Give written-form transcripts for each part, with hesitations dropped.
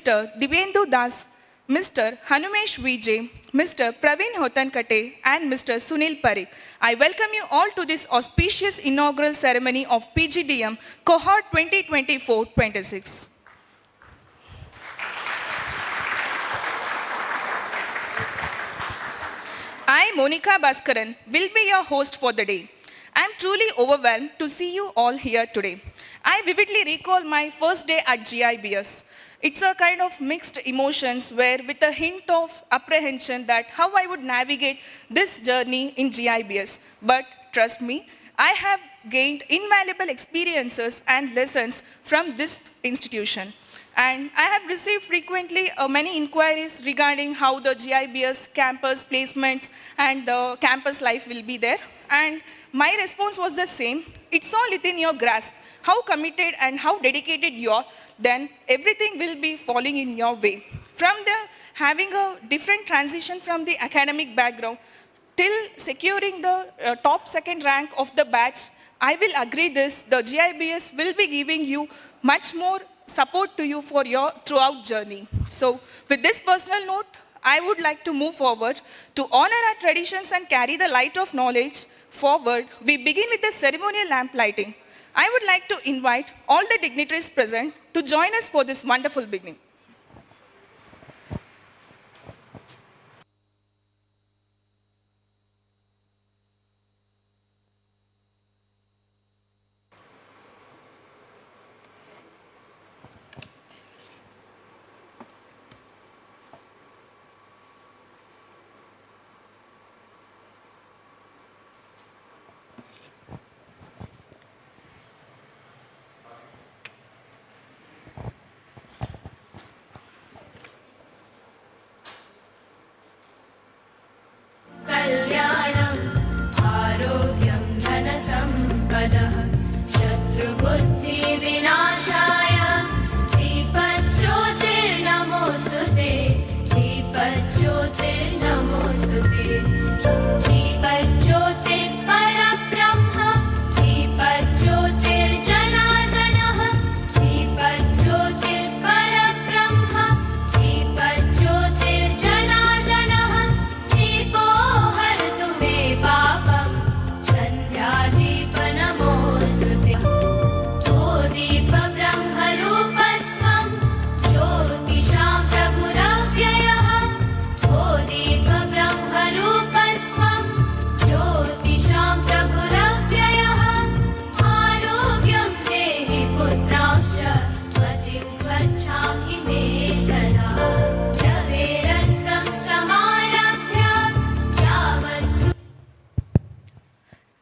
Mr. Divendu Das, Mr. Hanumesh V.J, Mr. Praveen and Mr. Sunil Parik. I welcome you all to this auspicious inaugural ceremony of PGDM Cohort 2024-26. I, Monica Bhaskaran, will be your host for the day. I am truly overwhelmed to see you all here today. I vividly recall my first day at GIBS. It's a kind of mixed emotions where with a hint of apprehension that how I would navigate this journey in GIBS. But trust me, I have gained invaluable experiences and lessons from this institution. And I have received frequently many inquiries regarding how the GIBS campus placements and the campus life will be there. And my response was the same. It's all within your grasp. How committed and how dedicated you are, then everything will be falling in your way. From having a different transition from the academic background till securing the top second rank of the batch, I will agree this, the GIBS will be giving you much more support to you for your throughout journey. So with this personal note, I would like to move forward to honor our traditions and carry the light of knowledge forward. We begin with the ceremonial lamp lighting. I would like to invite all the dignitaries present to join us for this wonderful beginning.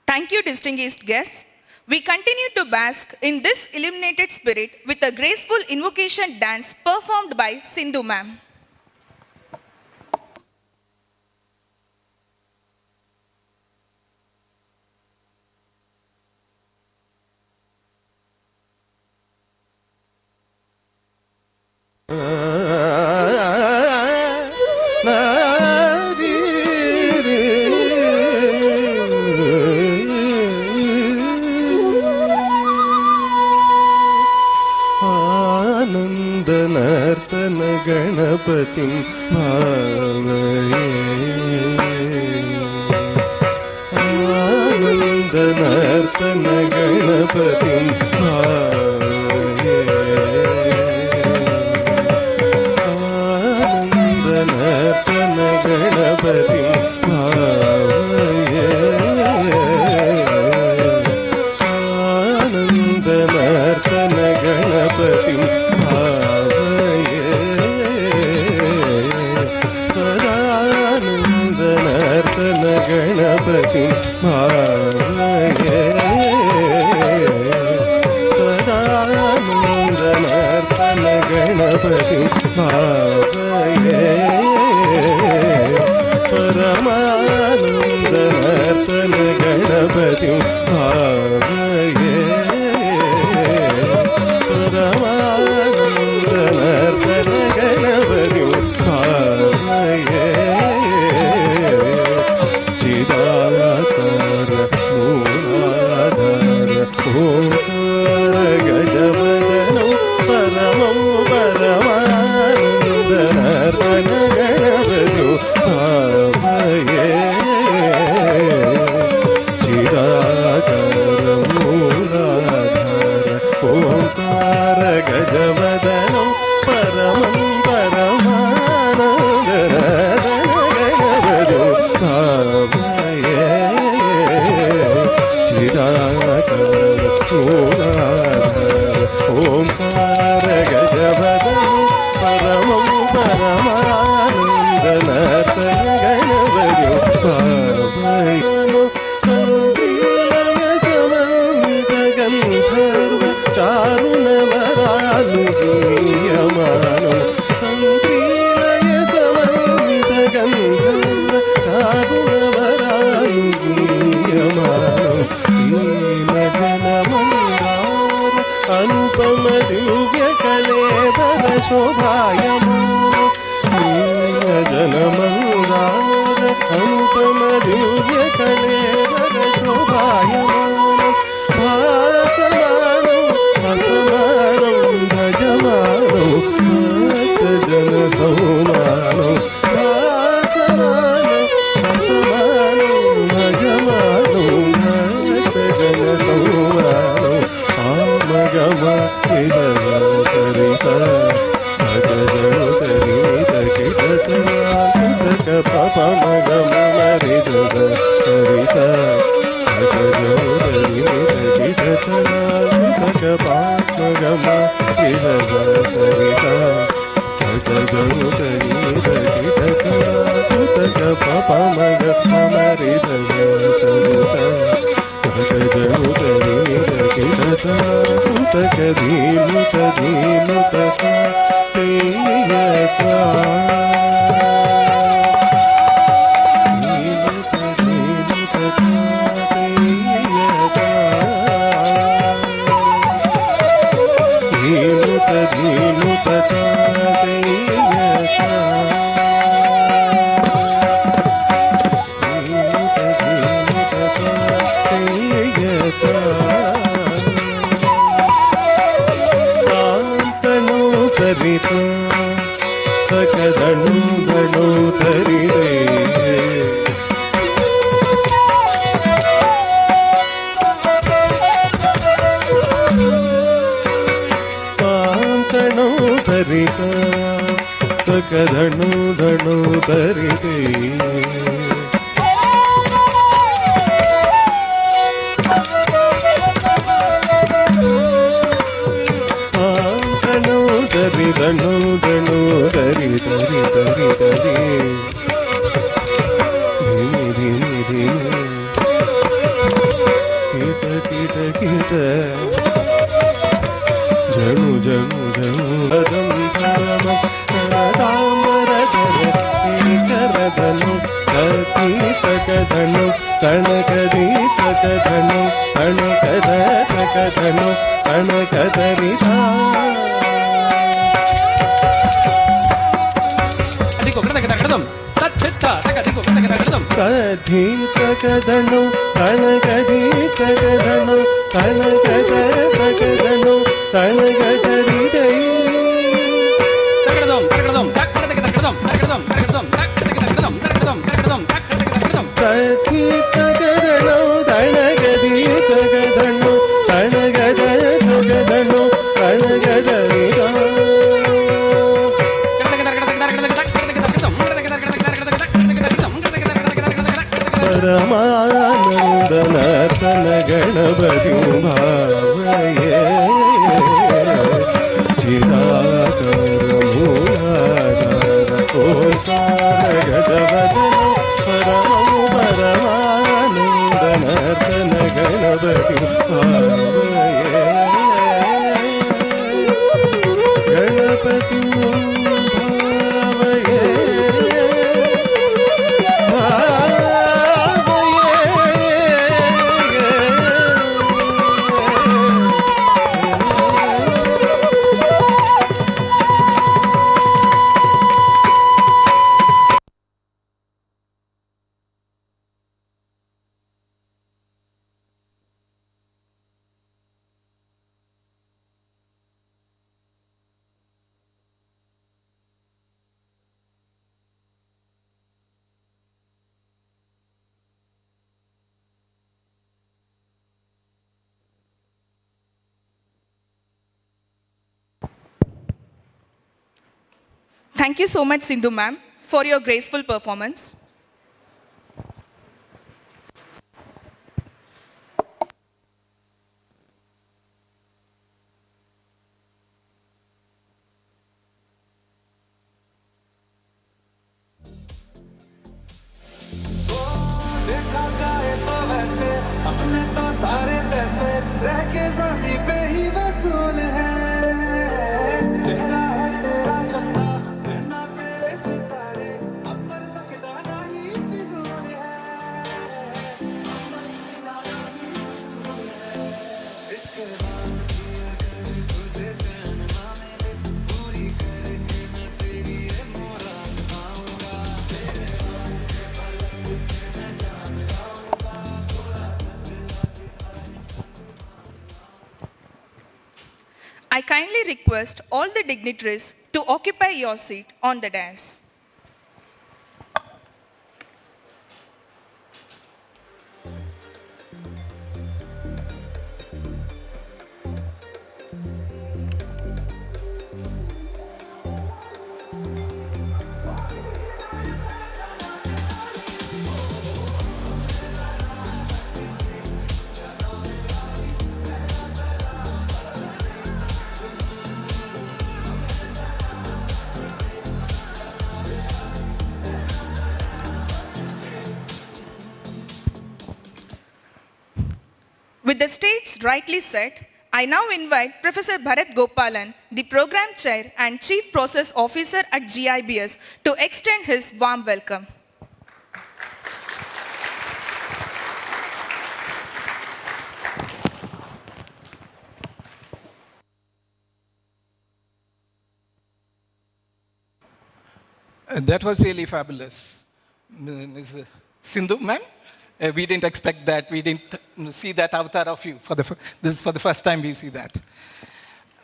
Thank you, distinguished guests. We continue to bask in this illuminated spirit with a graceful invocation dance performed by Sindhu ma'am. गणपतिं भावये आनन्दनर्तन गणपतिं भावये आनन्दनर्तन गणपतिं भावये आनन्दनर्तन गणपतिं गणपतिं भावये सदानन्दनर्तन गणपतिं भावये परमानन्दनर्तन गणपतिं भावये परमानन्दनर्तन गणपतिं भावये चिदाकार मूलाधार ओंकार गजवदनं परमं परमानन्दं అనుపమ దివ్య కళేవర శోభాయమాన జనమందార అనుపమ దివ్య కళేవర శోభాయమాన భాసమానం అసమానం భజమానం భక్త జన సౌమానం భాసమానం అసమానం భజమానం భక్త జన సౌమానం ఆమగమ సరిస పాప మగమ మరి సరిస పాపగమ పాప మగ మరి ಧನು ಧನು ತರಿದೆ ಧನು ತರಿ ಧನು ಧನು ತರಿ ತರಿ ತರಿ ತರಿ ಧಿಮಿ ಧಿಮಿ ಧಿಮಿ ಕೀಟ ಕೀಟ ಕೀಟ ಜನು ಜನು ಜನು ದಂತಮ ಕರದನು ಕೀಟಕಧನು ಕಣಕದೀಪಕಧನು ಕಣಕದಕಧನು ಕಣಕದರಿತ ಕಧೀತಕಧನು ಕಣಕದೀತಕಧನು ಕಣಕದಕಧನು ಕಣಕದರಿದೈ ಕಥಿತಗದನು ದಣಗದೀತಗದನು ಕಣಗದಗದನು ಕಣಗದರಿದ ಪರಮಾನಂದನರ್ತನ ಗಣಪತಿ ಭಾವಯೇ ಚಿರಾಕರ ಮೂಲಾಧಾರ ಓಂಕಾರ ಗಜವದನ ಪರಮು ಪರಮಾನಂದನರ್ತನ Ganapati ಭಾವಯೇ Ganapati ಭಾವಯೇ Thank you so much, Sindhu ma'am, for your graceful performance. अपने तो सारे पैसे रह के जानी पे ही वसूल है चेहरा है तेरा चंदा बिना तेरे सितारे अब पर तक दाना ही फिजूल है इसके बाद भी अगर तुझे चैन ना मिले पूरी करके मैं तेरी ये मुराद पाऊंगा तेरे वास्ते फलक से मैं जान लाऊंगा I kindly request all the dignitaries to occupy your seat on the dais. With the stage rightly set, I now invite Professor Bharat Gopalan, the Program Chair and Chief Process Officer at GIBS, to extend his warm welcome. That was really fabulous. Ms. Sindhu, ma'am, we didn't expect that. We didn't see that avatar of you. This is for the first time we see that.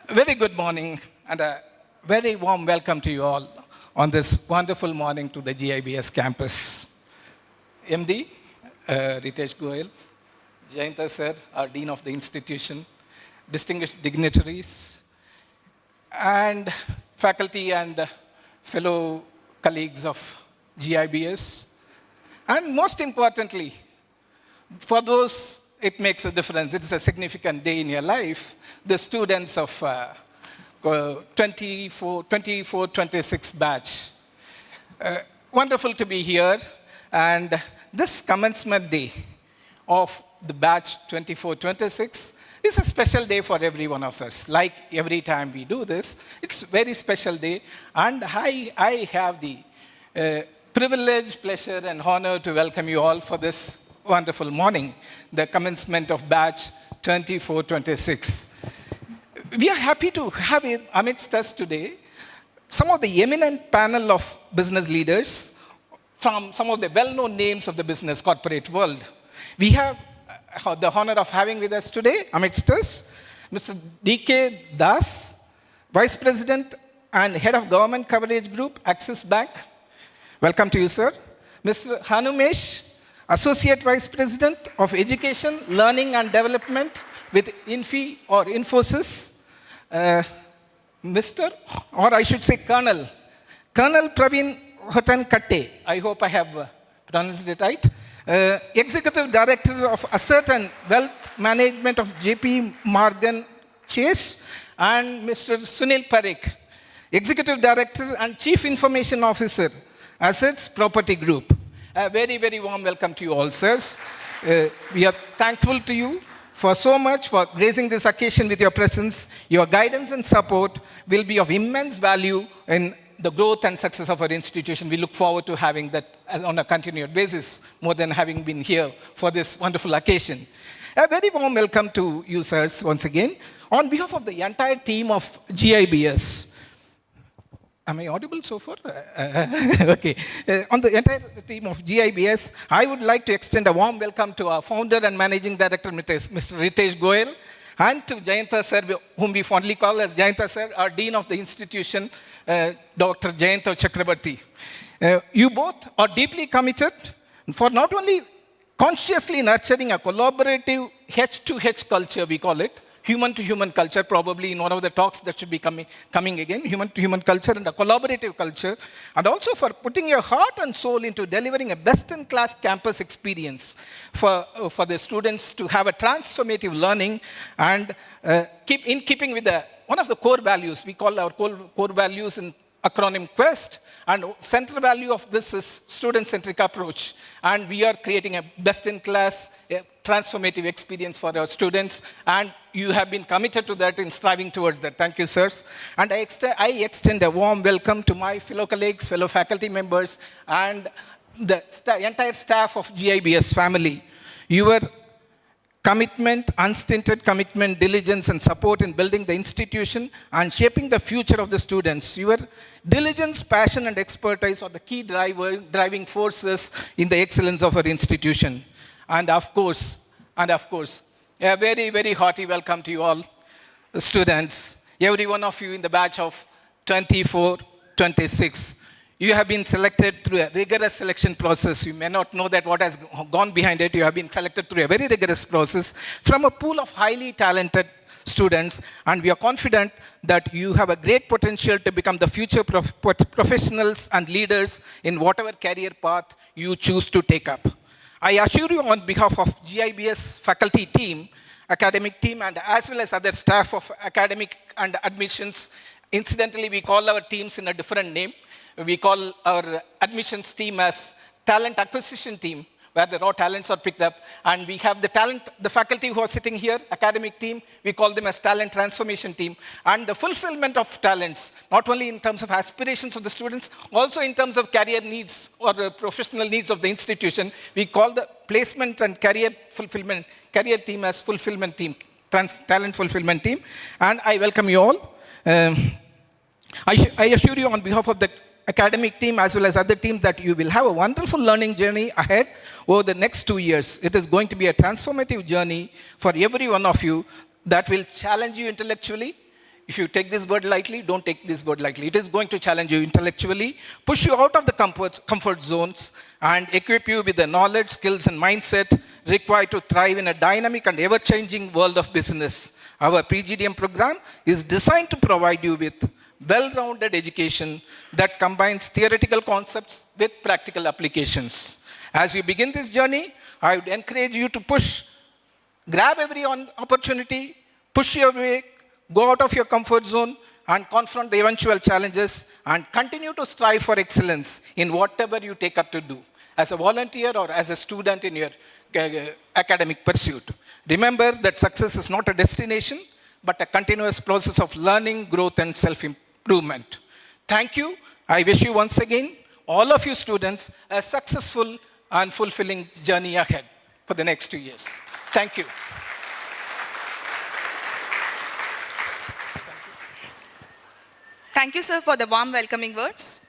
Very good morning, and a very warm welcome to you all on this wonderful morning to the GIBS campus. MD, Ritesh Goyal, Jayanta sir, our Dean of the institution, distinguished dignitaries, and faculty and fellow colleagues of GIBS, and most importantly, for those it makes a difference, it's a significant day in your life, the students of 24-26 batch. Wonderful to be here, and this commencement day of the batch 24-26 is a special day for every one of us. Like every time we do this, it's a very special day, and I have the privilege, pleasure, and honor to welcome you all for this wonderful morning, the commencement of batch 24-26. We are happy to have amidst us today some of the eminent panel of business leaders from some of the well-known names of the business corporate world. We have the honor of having with us today, amidst us, Mr. D.K. Das, Vice President and Head of Government Coverage Group, Axis Bank. Welcome to you, sir. Mr. Hanumesh, Associate Vice President of Education, Learning and Development with Infosys. Mr., or I should say Colonel Praveen Katte. I hope I have pronounced it right. Executive Director of Asset and Wealth Management of JP Morgan Chase, and Mr. Sunil Parik, Executive Director and Chief Information Officer, Assets Property Group. A very, very warm welcome to you all, sirs. We are thankful to you for so much for gracing this occasion with your presence. Your guidance and support will be of immense value in the growth and success of our institution. We look forward to having that on a continued basis, more than having been here for this wonderful occasion. A very warm welcome to you, sirs, once again. On behalf of the entire team of GIBS, am I audible so far? Okay. On the entire team of GIBS, I would like to extend a warm welcome to our founder and managing director, Mr. Ritesh Goyal, and to Jayanta sir, whom we fondly call as Jayanta sir, our dean of the institution, Dr. Jayanta Chakrabarti. You both are deeply committed for not only consciously nurturing a collaborative H2H culture, we call it, human-to-human culture, probably in one of the talks that should be coming again, human-to-human culture and a collaborative culture, and also for putting your heart and soul into delivering a best-in-class campus experience for the students to have a transformative learning, and in keeping with one of the core values, we call our core values in acronym QUEST, and central value of this is student-centric approach, and we are creating a best-in-class transformative experience for our students, and you have been committed to that in striving towards that. Thank you, sirs. And I extend a warm welcome to my fellow colleagues, fellow faculty members, and the entire staff of GIBS family. Your commitment, unstinted commitment, diligence, and support in building the institution and shaping the future of the students. Your diligence, passion, and expertise are the key driving forces in the excellence of our institution. And of course, a very, very hearty welcome to you all, students, every one of you in the batch of 24, 26. You have been selected through a rigorous selection process. You may not know that what has gone behind it. You have been selected through a very rigorous process from a pool of highly talented students, and we are confident that you have a great potential to become the future professionals and leaders in whatever career path you choose to take up. I assure you on behalf of GIBS faculty team, academic team, and as well as other staff of academic and admissions. Incidentally, we call our teams in a different name. We call our admissions team as talent acquisition team, where the raw talents are picked up. And we have the faculty who are sitting here, academic team, we call them as talent transformation team. And the fulfillment of talents, not only in terms of aspirations of the students, also in terms of career needs or professional needs of the institution, we call the placement and career team as fulfillment team, talent fulfillment team. And I welcome you all. I assure you on behalf of the academic team as well as other teams that you will have a wonderful learning journey ahead over the next 2 years. It is going to be a transformative journey for every one of you that will challenge you intellectually. If you take this word lightly, don't take this word lightly. It is going to challenge you intellectually, push you out of the comfort zones, and equip you with the knowledge, skills, and mindset required to thrive in a dynamic and ever-changing world of business. Our PGDM program is designed to provide you with well-rounded education that combines theoretical concepts with practical applications. As you begin this journey, I would encourage you to grab every opportunity, push your way, go out of your comfort zone, and confront the eventual challenges, and continue to strive for excellence in whatever you take up to do, as a volunteer or as a student in your academic pursuit. Remember that success is not a destination, but a continuous process of learning, growth, and self-improvement. Thank you. I wish you once again, all of you students, a successful and fulfilling journey ahead for the next 2 years. Thank you. Thank you, sir, for the warm welcoming words.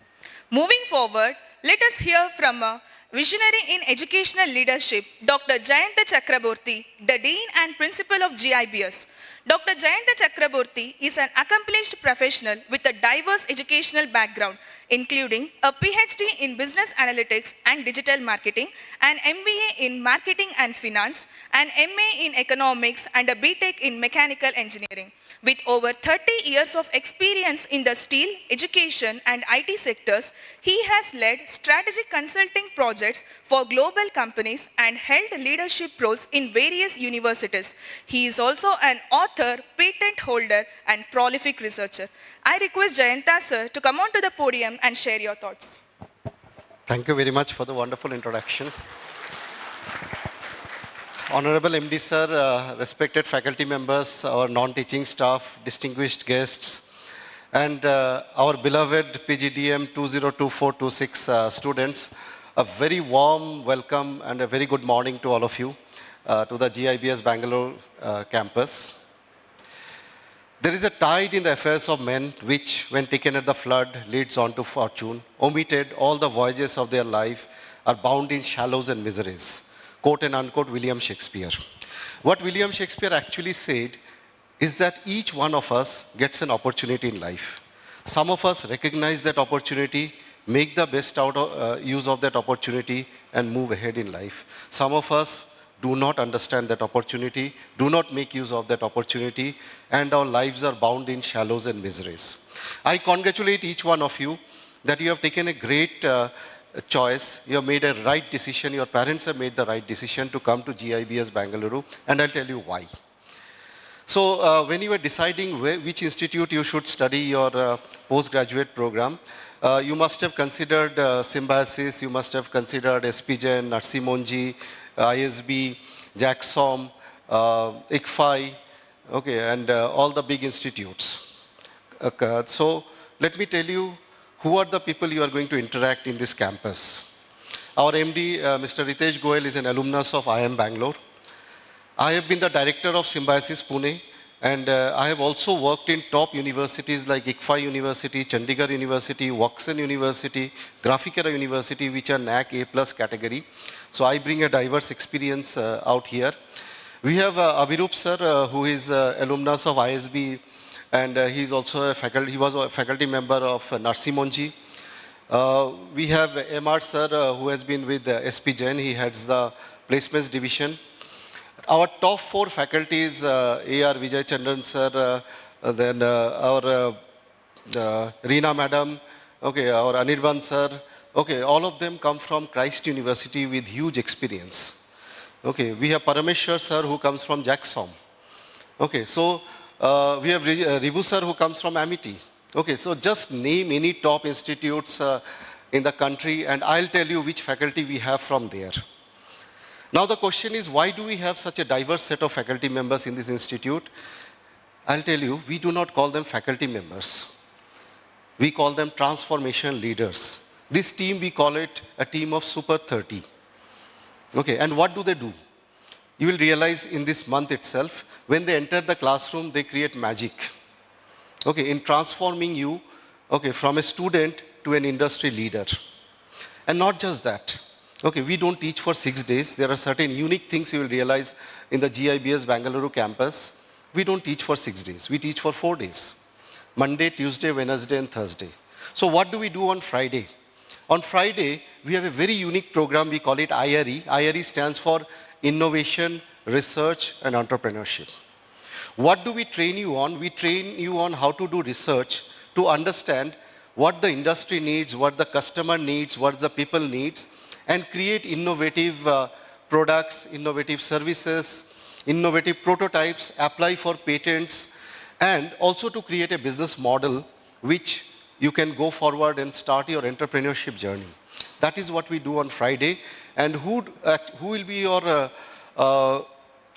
Moving forward, let us hear from a visionary in educational leadership, Dr. Jayanta Chakraborty, the Dean and Principal of GIBS. Dr. Jayanta Chakraborty is an accomplished professional with a diverse educational background, including a PhD in Business Analytics and Digital Marketing, an MBA in Marketing and Finance, an MA in Economics, and a BTech in Mechanical Engineering. With over 30 years of experience in the steel, education, and IT sectors, he has led strategic consulting projects for global companies and held leadership roles in various universities. He is also an author, patent holder, and prolific researcher. I request Jayanta sir to come onto the podium and share your thoughts. Thank you very much for the wonderful introduction. Honorable MD sir, respected faculty members, our non-teaching staff, distinguished guests, and our beloved PGDM 2024-26 students, a very warm welcome and a very good morning to all of you to the GIBS Bangalore campus. There is a tide in the affairs of men which, when taken at the flood, leads on to fortune. Omitted, all the voyages of their life are bound in shallows and miseries. Quote and unquote William Shakespeare. What William Shakespeare actually said is that each one of us gets an opportunity in life. Some of us recognize that opportunity, make the best use of that opportunity, and move ahead in life. Some of us do not understand that opportunity, do not make use of that opportunity, and our lives are bound in shallows and miseries. I congratulate each one of you that you have taken a great choice, you have made a right decision, your parents have made the right decision to come to GIBS Bangalore, and I'll tell you why. So when you were deciding which institute you should study your postgraduate program, you must have considered Symbiosis, you must have considered SPGen, Narsi Monji, ISB, JAXOM, ICFI, okay, and all the big institutes. So let me tell you who are the people you are going to interact in this campus. Our MD, Mr. Ritesh Goel, is an alumnus of IIM Bangalore. I have been the director of Symbiosis Pune, and I have also worked in top universities like ICFI University, Chandigarh University, Woxen University, Graphicera University, which are NAC A+ category. So I bring a diverse experience out here. We have Abhirup sir, who is alumnus of ISB, and he was a faculty member of Narsimonji. We have MR sir, who has been with SP Jain. He heads the placements division. Our top 4 faculties, A.R. Vijay Chandran sir, then our Reena madam, okay, our Anirban sir, okay, all of them come from Christ University with huge experience. Okay, we have Parameshwar sir, who comes from JAXOM. Okay, so we have Ribu sir, who comes from Amity. Okay, so just name any top institutes in the country, and I'll tell you which faculty we have from there. Now the question is, why do we have such a diverse set of faculty members in this institute? I'll tell you, we do not call them faculty members. We call them transformation leaders. This team, we call it a team of Super 30. Okay, and what do they do? You will realize in this month itself, when they enter the classroom, they create magic. Okay, in transforming you, okay, from a student to an industry leader. And not just that. Okay, we don't teach for 6 days. There are certain unique things you will realize in the GIBS Bangalore campus. We don't teach for 6 days. We teach for 4 days. Monday, Tuesday, Wednesday, and Thursday. So what do we do on Friday? On Friday, we have a very unique program. We call it IRE. IRE stands for Innovation, Research, and Entrepreneurship. What do we train you on? We train you on how to do research to understand what the industry needs, what the customer needs, what the people needs, and create innovative products, innovative services, innovative prototypes, apply for patents, and also to create a business model which you can go forward and start your entrepreneurship journey. That is what we do on Friday. And who will be your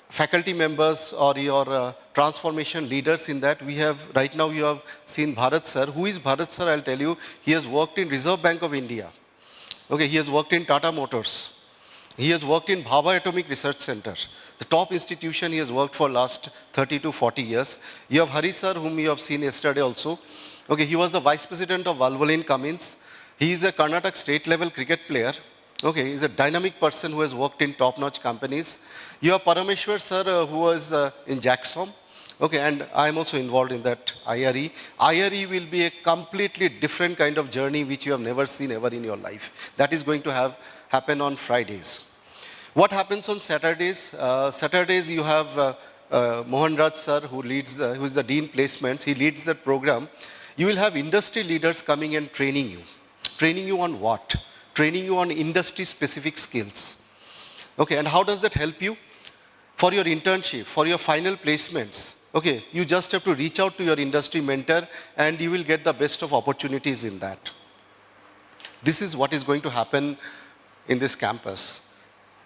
faculty members or your transformation leaders in that? We have, right now you have seen Bharat sir. Who is Bharat sir? I'll tell you. He has worked in Reserve Bank of India. Okay, he has worked in Tata Motors. He has worked in Bhabha Atomic Research Center, the top institution he has worked for last 30 to 40 years. You have Hari sir, whom you have seen yesterday also. Okay, he was the vice president of Valvoline Cummins. He is a Karnataka state level cricket player. Okay, he's a dynamic person who has worked in top-notch companies. You have Parameshwar sir, who was in JAXOM. Okay, and I'm also involved in that IRE. IRE will be a completely different kind of journey which you have never seen ever in your life. That is going to happen on Fridays. What happens on Saturdays? Saturdays you have Mohan Raj sir, who is the Dean Placements. He leads that program. You will have industry leaders coming and training you. Training you on what? Training you on industry-specific skills. Okay, and how does that help you? For your internship, for your final placements, okay, you just have to reach out to your industry mentor and you will get the best of opportunities in that. This is what is going to happen in this campus.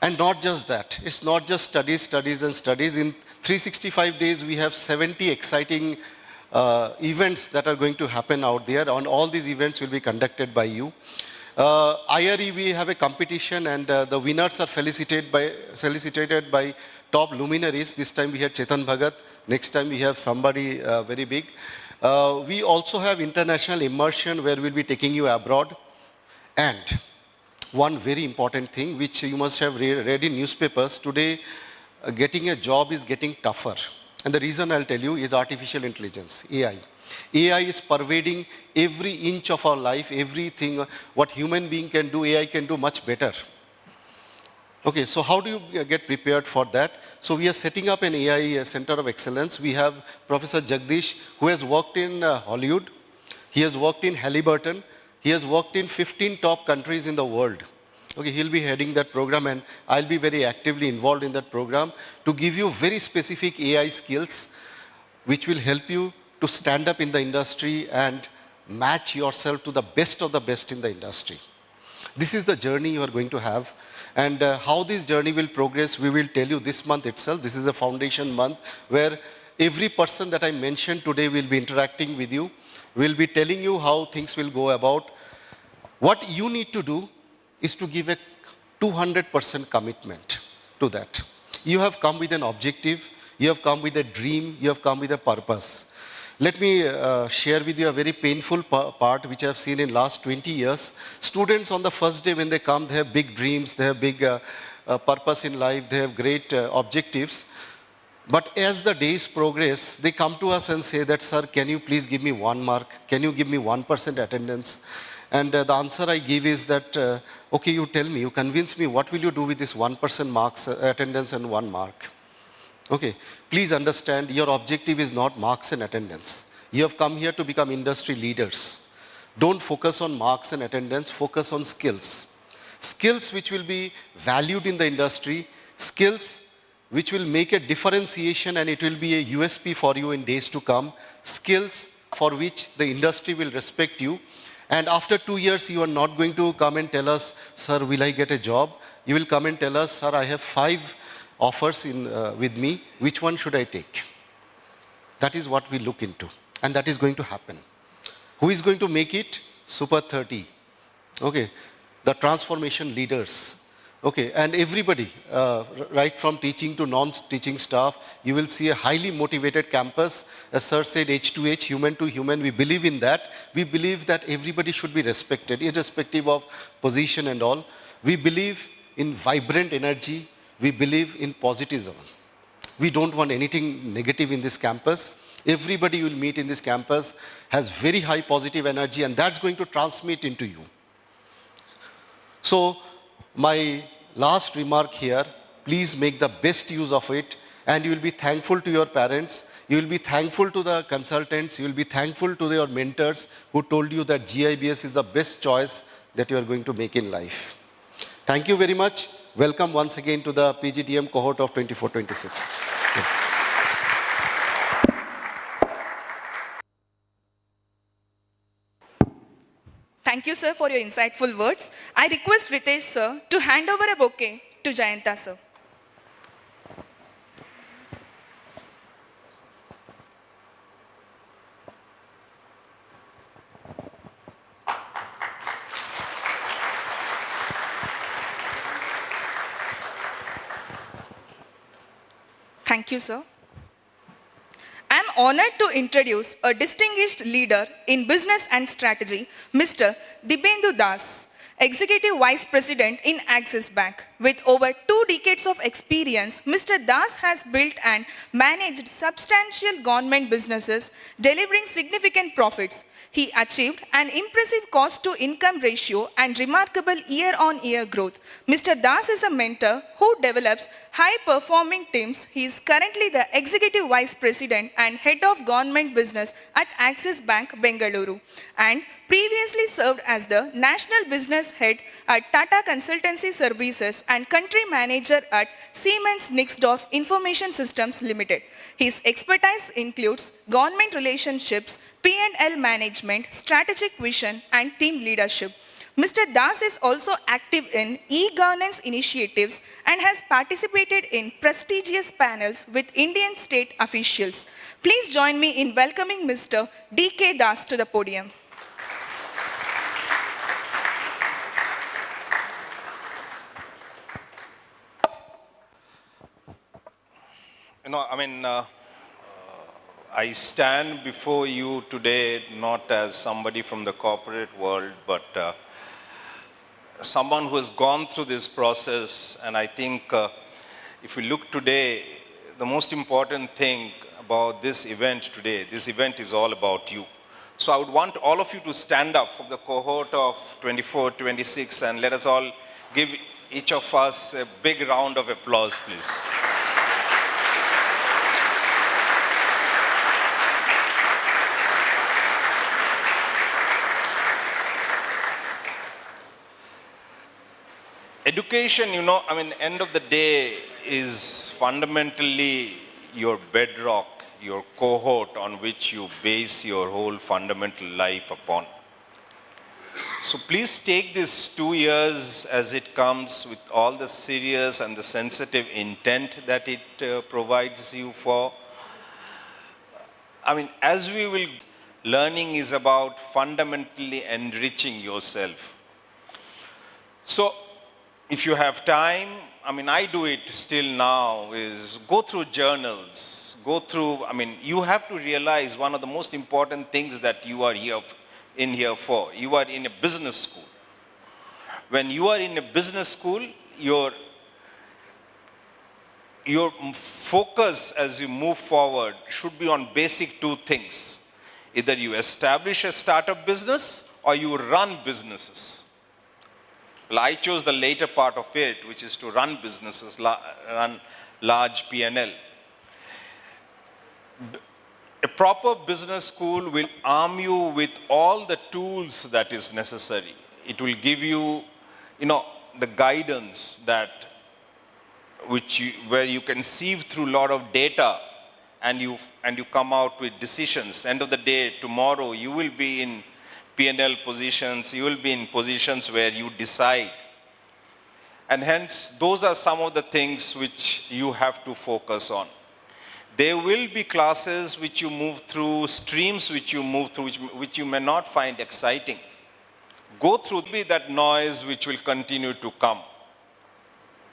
And not just that. It's not just studies, studies, and studies. In 365 days, we have 70 exciting events that are going to happen out there. And all these events will be conducted by you. IRE, we have a competition, and the winners are felicitated by top luminaries. This time we had Chetan Bhagat. Next time we have somebody very big. We also have international immersion where we'll be taking you abroad. And one very important thing which you must have read in newspapers, today getting a job is getting tougher. And the reason I'll tell you is artificial intelligence, AI. AI is pervading every inch of our life, everything. What human being can do, AI can do much better. Okay, so how do you get prepared for that? So we are setting up an AI Center of Excellence. We have Professor Jagdish, who has worked in Hollywood. He has worked in Halliburton. He has worked in 15 top countries in the world. Okay, he'll be heading that program, and I'll be very actively involved in that program to give you very specific AI skills which will help you to stand up in the industry and match yourself to the best of the best in the industry. This is the journey you are going to have. And how this journey will progress, we will tell you this month itself. This is a foundation month where every person that I mentioned today will be interacting with you. We'll be telling you how things will go about. What you need to do is to give a 200% commitment to that. You have come with an objective, you have come with a dream, you have come with a purpose. Let me share with you a very painful part which I have seen in last 20 years. Students on the first day when they come, they have big dreams, they have big purpose in life, they have great objectives. But as the days progress, they come to us and say that, sir, can you please give me 1 mark? Can you give me 1% attendance? And the answer I give is that, okay, you tell me, you convince me, what will you do with this 1% marks, attendance and 1 mark? Okay, please understand, your objective is not marks and attendance. You have come here to become industry leaders. Don't focus on marks and attendance, focus on skills. Skills which will be valued in the industry, skills which will make a differentiation and it will be a USP for you in days to come, skills for which the industry will respect you. And after 2 years, you are not going to come and tell us, sir, will I get a job? You will come and tell us, sir, I have 5 offers with me, which one should I take? That is what we look into, and that is going to happen. Who is going to make it? Super 30. Okay, the transformation leaders. Okay, and everybody, right from teaching to non-teaching staff, you will see a highly motivated campus. As sir said, H2H, human to human, we believe in that. We believe that everybody should be respected, irrespective of position and all. We believe in vibrant energy. We believe in positivism. We don't want anything negative in this campus. Everybody you will meet in this campus has very high positive energy, and that's going to transmit into you. So, my last remark here, please make the best use of it, and you will be thankful to your parents, you will be thankful to the consultants, you will be thankful to your mentors who told you that GIBS is the best choice that you are going to make in life. Thank you very much. Welcome once again to the PGDM cohort of 24-26. Thank you, sir, for your insightful words. I request Ritesh, sir, to hand over a bouquet to Jayanta, sir. Thank you, sir. I am honored to introduce a distinguished leader in business and strategy, Mr. Dibendu Das, Executive Vice President in Axis Bank. With over 2 decades of experience, Mr. Das has built and managed substantial government businesses, delivering significant profits. He achieved an impressive cost-to-income ratio and remarkable year-on-year growth. Mr. Das is a mentor who develops high-performing teams. He is currently the Executive Vice President and Head of Government Business at Axis Bank, Bengaluru, and previously served as the National Business Head at Tata Consultancy Services and Country Manager at Siemens Nixdorf Information Systems Limited. His expertise includes government relationships, P&L management, strategic vision, and team leadership. Mr. Das is also active in e-governance initiatives and has participated in prestigious panels with Indian state officials. Please join me in welcoming Mr. D.K. Das to the podium. I stand before you today not as somebody from the corporate world, but someone who has gone through this process. And I think if we look today, the most important thing about this event today, this event is all about you. So I would want all of you to stand up from the cohort of 24-26 and let us all give each of us a big round of applause, please. Education, end of the day is fundamentally your bedrock, your cohort on which you base your whole fundamental life upon. So please take this 2 years as it comes with all the serious and the sensitive intent that it provides you for. I mean, as we will, learning is about fundamentally enriching yourself. So if you have time, I mean, I do it still now, is go through journals, go through, I mean, you have to realize one of the most important things that you are in here for. You are in a business school. When you are in a business school, your focus as you move forward should be on basic two things. Either you establish a startup business or you run businesses. Well, I chose the later part of it, which is to run businesses, run large P&L. A proper business school will arm you with all the tools that is necessary. It will give you, the guidance that where you can sieve through a lot of data and you come out with decisions. End of the day, tomorrow you will be in P&L positions, you will be in positions where you decide. And hence, those are some of the things which you have to focus on. There will be classes which you move through, streams which you move through, which you may not find exciting. Go through that noise which will continue to come.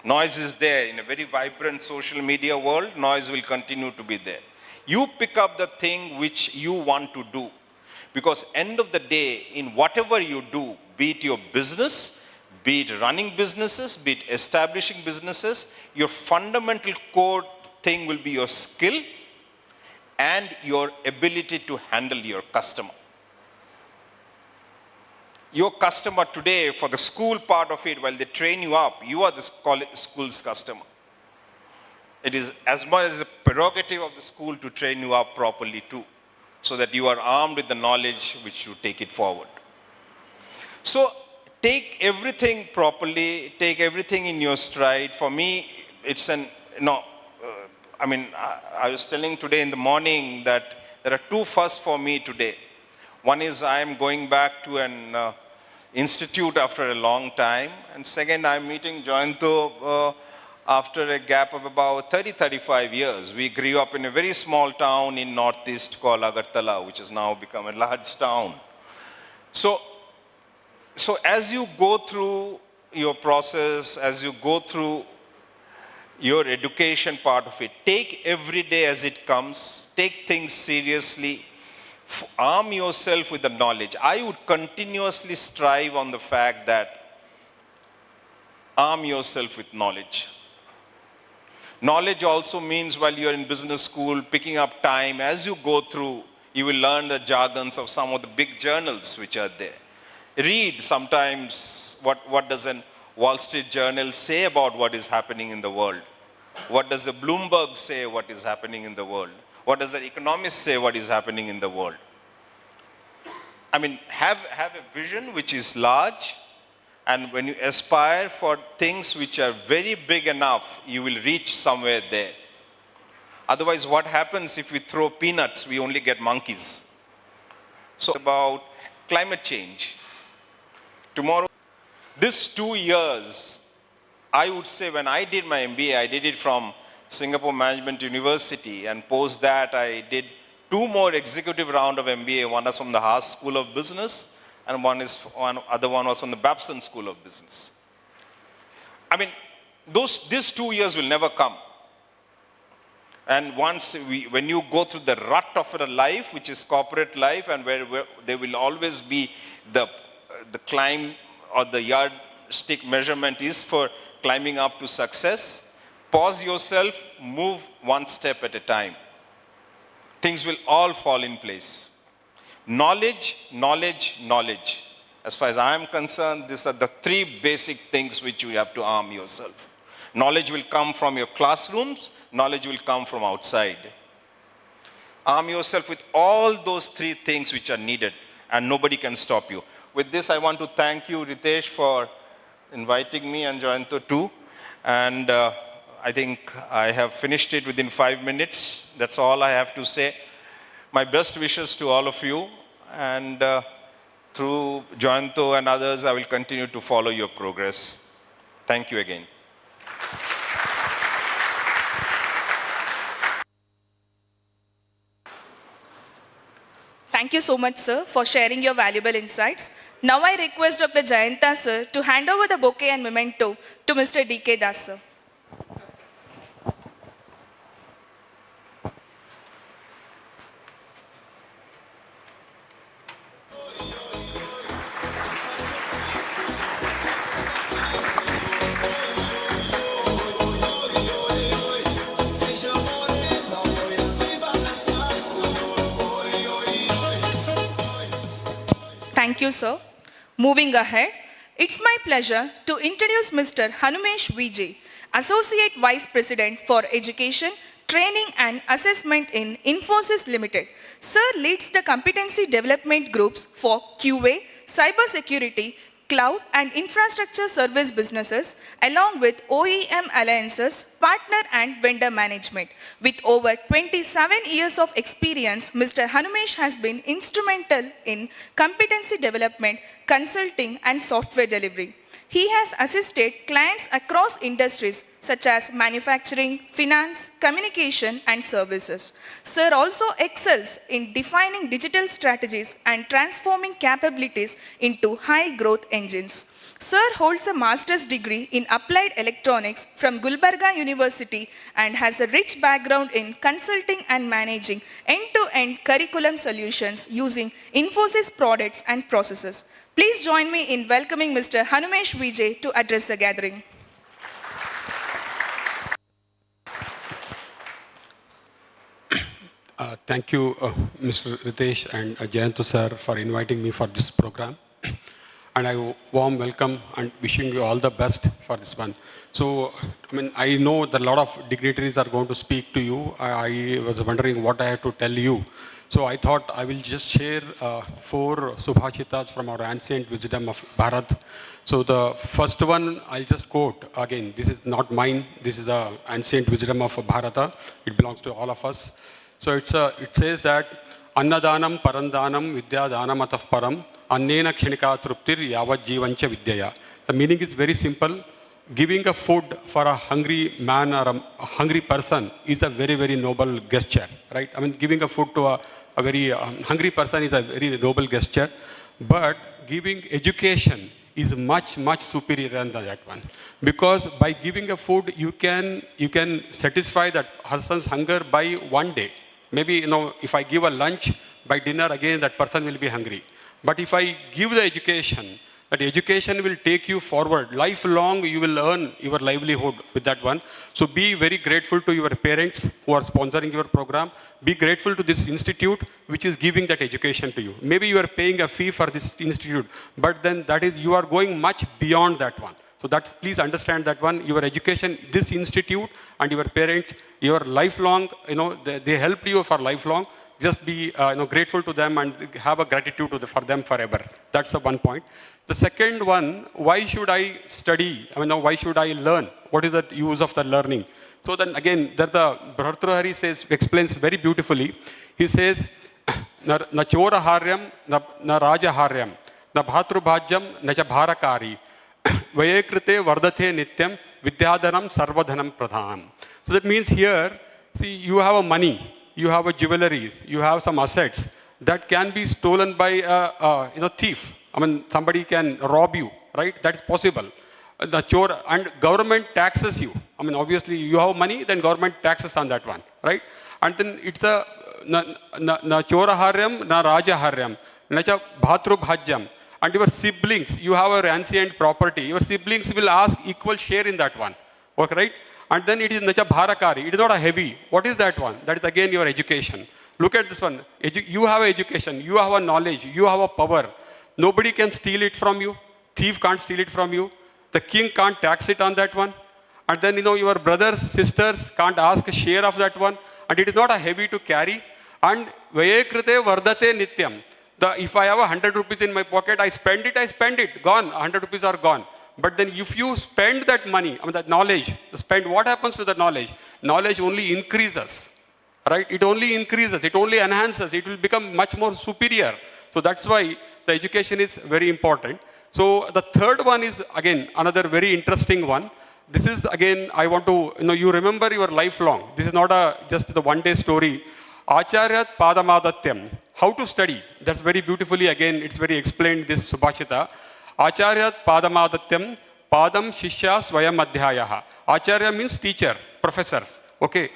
Noise is there. In a very vibrant social media world, noise will continue to be there. You pick up the thing which you want to do. Because end of the day, in whatever you do, be it your business, be it running businesses, be it establishing businesses, your fundamental core thing will be your skill and your ability to handle your customer. Your customer today, for the school part of it, while they train you up, you are the school's customer. It is as much as a prerogative of the school to train you up properly too, so that you are armed with the knowledge which you take it forward. So take everything properly, take everything in your stride. For me, it's I was telling today in the morning that there are two firsts for me today. One is I am going back to an institute after a long time. And second, I'm meeting Joyanto after a gap of about 30-35 years. We grew up in a very small town in northeast called Agartala, which has now become a large town. So as you go through your process, as you go through your education part of it, take every day as it comes, take things seriously, arm yourself with the knowledge. I would continuously strive on the fact that arm yourself with knowledge. Knowledge also means while you're in business school, picking up time, as you go through, you will learn the jargons of some of the big journals which are there. Read sometimes what does an Wall Street Journal say about what is happening in the world. What does the Bloomberg say what is happening in the world? What does the economist say what is happening in the world? I mean, have a vision which is large, and when you aspire for things which are very big enough, you will reach somewhere there. Otherwise, what happens if we throw peanuts, we only get monkeys. So about climate change. Tomorrow, this 2 years, I would say when I did my MBA, I did it from Singapore Management University, and post that I did 2 more executive round of MBA. One was from the Haas School of Business, and other one was from the Babson School of Business. I mean, these 2 years will never come. And when you go through the rut of a life, which is corporate life, and where there will always be the climb or the yardstick measurement is for climbing up to success, pause yourself, move one step at a time. Things will all fall in place. Knowledge, knowledge, knowledge. As far as I am concerned, these are the 3 basic things which you have to arm yourself. Knowledge will come from your classrooms, knowledge will come from outside. Arm yourself with all those 3 things which are needed, and nobody can stop you. With this, I want to thank you, Ritesh, for inviting me, and Joyanto too. And I think I have finished it within 5 minutes. That's all I have to say. My best wishes to all of you. And Through Joyanto and others, I will continue to follow your progress. Thank you again. Thank you so much, sir, for sharing your valuable insights. Now I request Dr. Jayanta, sir, to hand over the bouquet and memento to Mr. D.K. Das, sir. Thank you, sir. Moving ahead, it's my pleasure to introduce Mr. Hanumesh V.J, Associate Vice President for Education, Training and Assessment in Infosys Limited. Sir leads the competency development groups for QA, cybersecurity, cloud and infrastructure service businesses, along with OEM alliances, partner and vendor management. With over 27 years of experience, Mr. Hanumesh has been instrumental in competency development, consulting and software delivery. He has assisted clients across industries such as manufacturing, finance, communication, and services. Sir also excels in defining digital strategies and transforming capabilities into high-growth engines. Sir holds a master's degree in applied electronics from Gulbarga University and has a rich background in consulting and managing end-to-end curriculum solutions using Infosys products and processes. Please join me in welcoming Mr. Hanumesh V.J. to address the gathering. Thank you, Mr. Ritesh and Jayanto sir, for inviting me for this program. And I warm welcome and wishing you all the best for this one. So, I know that a lot of dignitaries are going to speak to you. I was wondering what I have to tell you. So I thought I will just share 4 subhashitas from our ancient wisdom of Bharat. So the first one I'll just quote. Again, this is not mine. This is the ancient wisdom of Bharata. It belongs to all of us. So it says that Annadanam Parandanam Vidyadanam Ataf Param Annena Kshanika Truptir Yavat Jivancha Vidyaya. The meaning is very simple. Giving a food for a hungry man or a hungry person is a very, very noble gesture, right? Giving a food to a very hungry person is a very noble gesture. But giving education is much, much superior than that one. Because by giving a food, you can satisfy that person's hunger by one day. Maybe, if I give a lunch, by dinner again that person will be hungry. But if I give the education, that education will take you forward. Lifelong, you will earn your livelihood with that one. So be very grateful to your parents who are sponsoring your program. Be grateful to this institute which is giving that education to you. Maybe you are paying a fee for this institute, but then you are going much beyond that one. So please understand that one, your education, this institute and your parents, your lifelong, they helped you for lifelong. Just be grateful to them and have a gratitude for them forever. That's the one point. The second one, why should I study? Why should I learn? What is the use of the learning? So then again, the Bhartrahari explains very beautifully. He says, na chora haryam, na raja haryam, na bhatru bhajyam, na cha bharakari, vayekrite vardate nityam, vidyadanam sarvadhanam pradhanam. So that means here, see, you have a money. You have a jewelry, you have some assets that can be stolen by a thief. Somebody can rob you, right? That is possible. And government taxes you. Obviously you have money, then government taxes on that one, right? And then it's a na chora haryam, na raja haryam, na cha bhatru bhajyam. And your siblings, you have an ancient property. Your siblings will ask equal share in that one, okay, right? And then it is nacha bharakari. It is not a heavy. What is that one? That is again your education. Look at this one. You have education. You have a knowledge. You have a power. Nobody can steal it from you. Thief can't steal it from you. The king can't tax it on that one. And then, your brothers, sisters can't ask a share of that one. And it is not a heavy to carry. And vayekrite vardate nityam. If I have 100 rupees in my pocket, I spend it. Gone. 100 rupees are gone. But then if you spend that money, that knowledge, what happens to the knowledge? Knowledge only increases, right? It only increases, it only enhances, it will become much more superior. So that's why the education is very important. So the third one is, again, another very interesting one. This is, again, I want to, you remember your lifelong. This is not just the one-day story. Acharyat Padamadatyam. How to study. That's very beautifully, again, it's very explained, this Subhashita. Acharyat Padamadatyam, Padam Shishya Swayam Adhyayaha. Acharya means teacher, professor. Okay.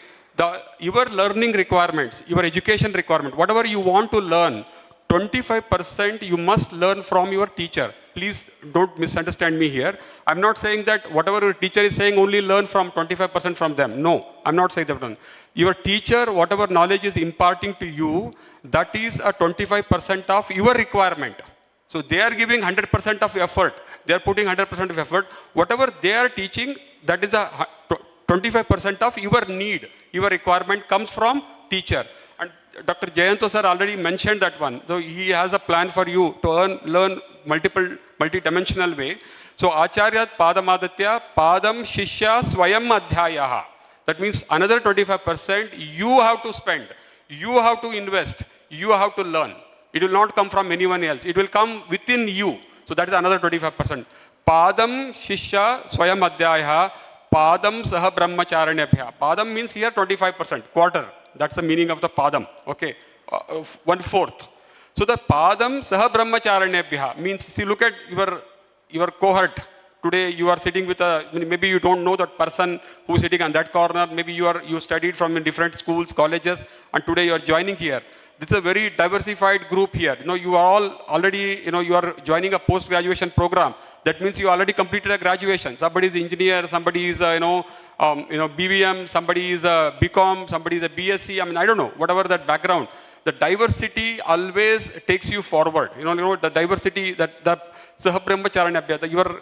Your learning requirements, your education requirement, whatever you want to learn, 25% you must learn from your teacher. Please don't misunderstand me here. I'm not saying that whatever your teacher is saying, only learn from 25% from them. No, I'm not saying that. Your teacher, whatever knowledge is imparting to you, that is a 25% of your requirement. So they are giving 100% of effort. They are putting 100% of effort. Whatever they are teaching, that is a 25% of your need, your requirement comes from teacher. And Dr. Jayanto sir already mentioned that one. So he has a plan for you to learn multi-dimensional way. So Acharyat Padamadatya Padam Shishya Swayam Adhyayaha. That means another 25% you have to spend, you have to invest, you have to learn. It will not come from anyone else. It will come within you. So that is another 25%. Padam Shishya Swayam Adhyayaha. Padam Saha Brahmacharanyabhya. Padam means here 25%, quarter. That's the meaning of the Padam. Okay, 1/4. So the Padam Saha Brahmacharanyabhya means, see, look at your cohort. Today you are sitting with maybe you don't know that person who is sitting on that corner. Maybe you studied from different schools, colleges, and today you are joining here. This is a very diversified group here. You are all already, you are joining a post-graduation program. That means you already completed a graduation. Somebody is engineer, somebody is, BBM, somebody is a BCom, somebody is a BSc. I don't know, whatever that background. The diversity always takes you forward. The diversity, the Sahabrahmacharanyabhya, your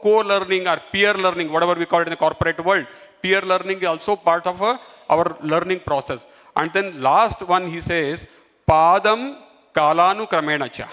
co-learning or peer learning, whatever we call it in the corporate world, peer learning is also part of our learning process. And then last one he says, Padam Kalanu Kramenacha.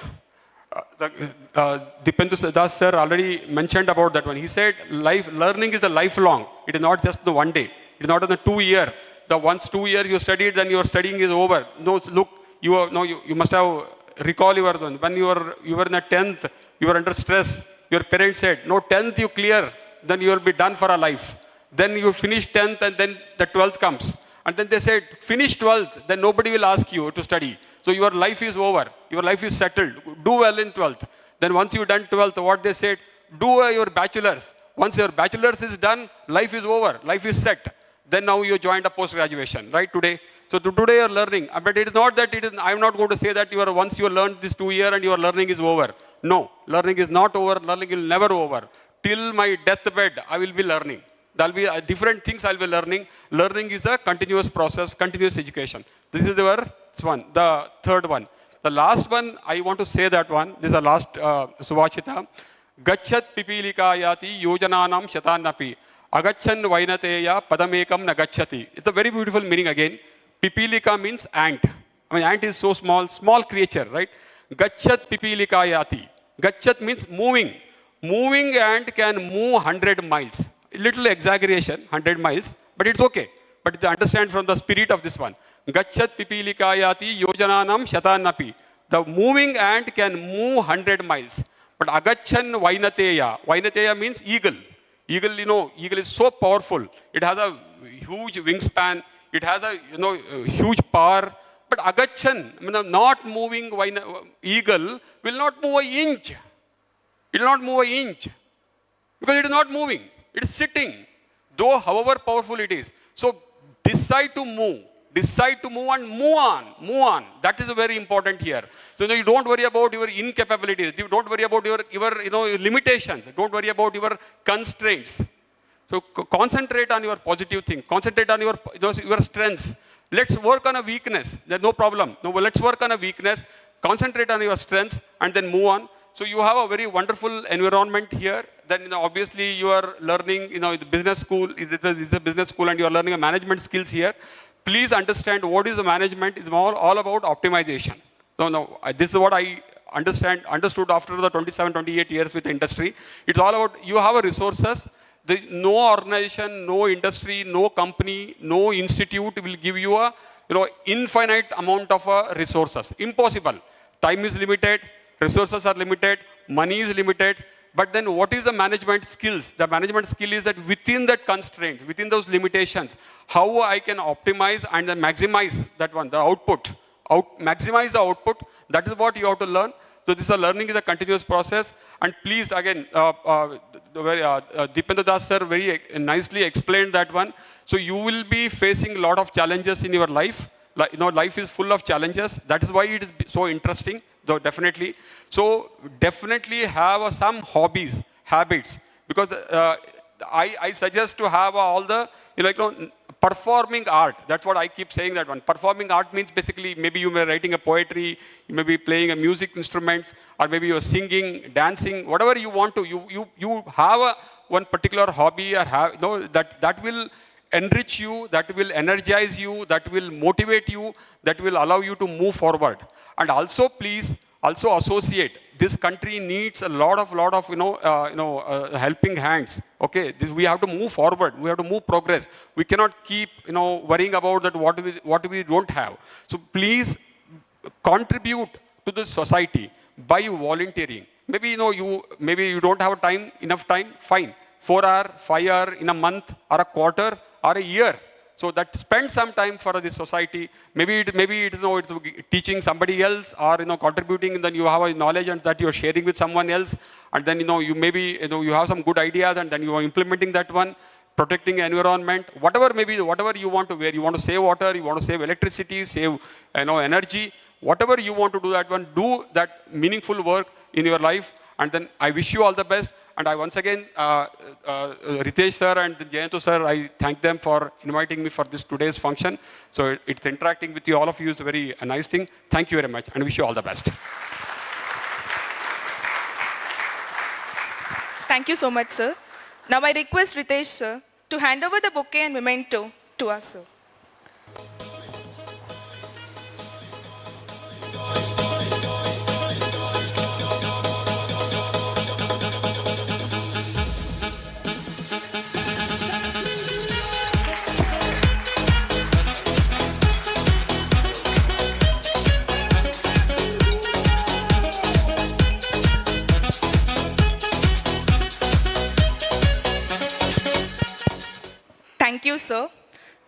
Dipendra Das sir already mentioned about that one. He said learning is a lifelong. It is not just the one day. It is not in the 2 year. The once 2 years you studied, then your studying is over. No, look, you must have recall when you were in the 10th, you were under stress. Your parents said, no, 10th you clear, then you will be done for a life. Then you finish 10th and then the 12th comes. And then they said, finish 12th, then nobody will ask you to study. So your life is over. Your life is settled. Do well in 12th. Then once you've done 12th, what they said, do your bachelor's. Once your bachelor's is done, life is over. Life is set. Then now you joined a post-graduation, right, today. So today you are learning. But it is not that I'm not going to say that once you learned this 2 year and your learning is over. No, learning is not over. Learning will never over. Till my deathbed, I will be learning. There will be different things I will be learning. Learning is a continuous process, continuous education. This is the third one. The last one, I want to say that one. This is the last Subhashita. Gachat pipilikayati yojananam shatanapi. Agachan vainateya padamekam nagachati. It's a very beautiful meaning again. Pipilika means ant. Ant is so small creature, right? Gachat pipilikayati. Gachat means moving. Moving ant can move 100 miles. Little exaggeration, 100 miles, but it's okay. But understand from the spirit of this one. Gachat pipilikayati yojananam shatanapi. The moving ant can move 100 miles. But agachan vainateya. Vainateya means eagle. Eagle, eagle is so powerful. It has a huge wingspan. It has a, huge power. But agachan, not moving eagle will not move an inch. It will not move an inch. Because it is not moving. It is sitting. Though however powerful it is. So decide to move. Decide to move and move on. Move on. That is very important here. So you don't worry about your incapabilities. You don't worry about your limitations. Don't worry about your constraints. So concentrate on your positive thing. Concentrate on your strengths. Let's work on a weakness. There's no problem. No, let's work on a weakness. Concentrate on your strengths and then move on. So you have a very wonderful environment here. Then obviously you are learning, the business school. It's a business school and you are learning a management skills here. Please understand what is the management. It's all about optimization. So this is what I understood after the 27, 28 years with the industry. It's all about you have a resources. No organization, no industry, no company, no institute will give you a infinite amount of resources. Impossible. time is limited, resources are limited, money is limited. But then what is the management skills? The management skill is that within that constraint, within those limitations, how I can optimize and then maximize that one, the output. Maximize the output. That is what you have to learn. So this is learning is a continuous process. And please, again, Deependra Das sir very nicely explained that one. So you will be facing a lot of challenges in your life. Life is full of challenges. That is why it is so interesting, though definitely. So definitely have some hobbies, habits, because I suggest to have all the performing art. That's what I keep saying that one. Performing art means basically maybe you may be writing a poetry, you may be playing a music instruments, or maybe you're singing, dancing, whatever you want to. You have one particular hobby or have that will enrich you, that will energize you, that will motivate you, that will allow you to move forward. And also, please, also associate. This country needs a lot of helping hands. Okay, we have to move forward. We have to move progress. We cannot keep worrying about that what we don't have. So please contribute to the society by volunteering. Maybe you don't have enough time. Fine, 4 hours, 5 hours in a month or a quarter or a year. So that spend some time for the society. Maybe it's teaching somebody else or contributing. And then you have a knowledge and that you're sharing with someone else. And then you you have some good ideas and then you are implementing that one. Protecting environment, whatever you want to wear. You want to save water, you want to save electricity, save energy. Whatever you want to do that one, do that meaningful work in your life. And then I wish you all the best. And I once again, Ritesh sir and Jayantu sir, I thank them for inviting me for this today's function. So it's interacting with you, all of you is a very nice thing. Thank you very much and wish you all the best. Thank you so much, sir. Now I request Ritesh sir to hand over the bouquet and memento to us, sir. Thank you, sir.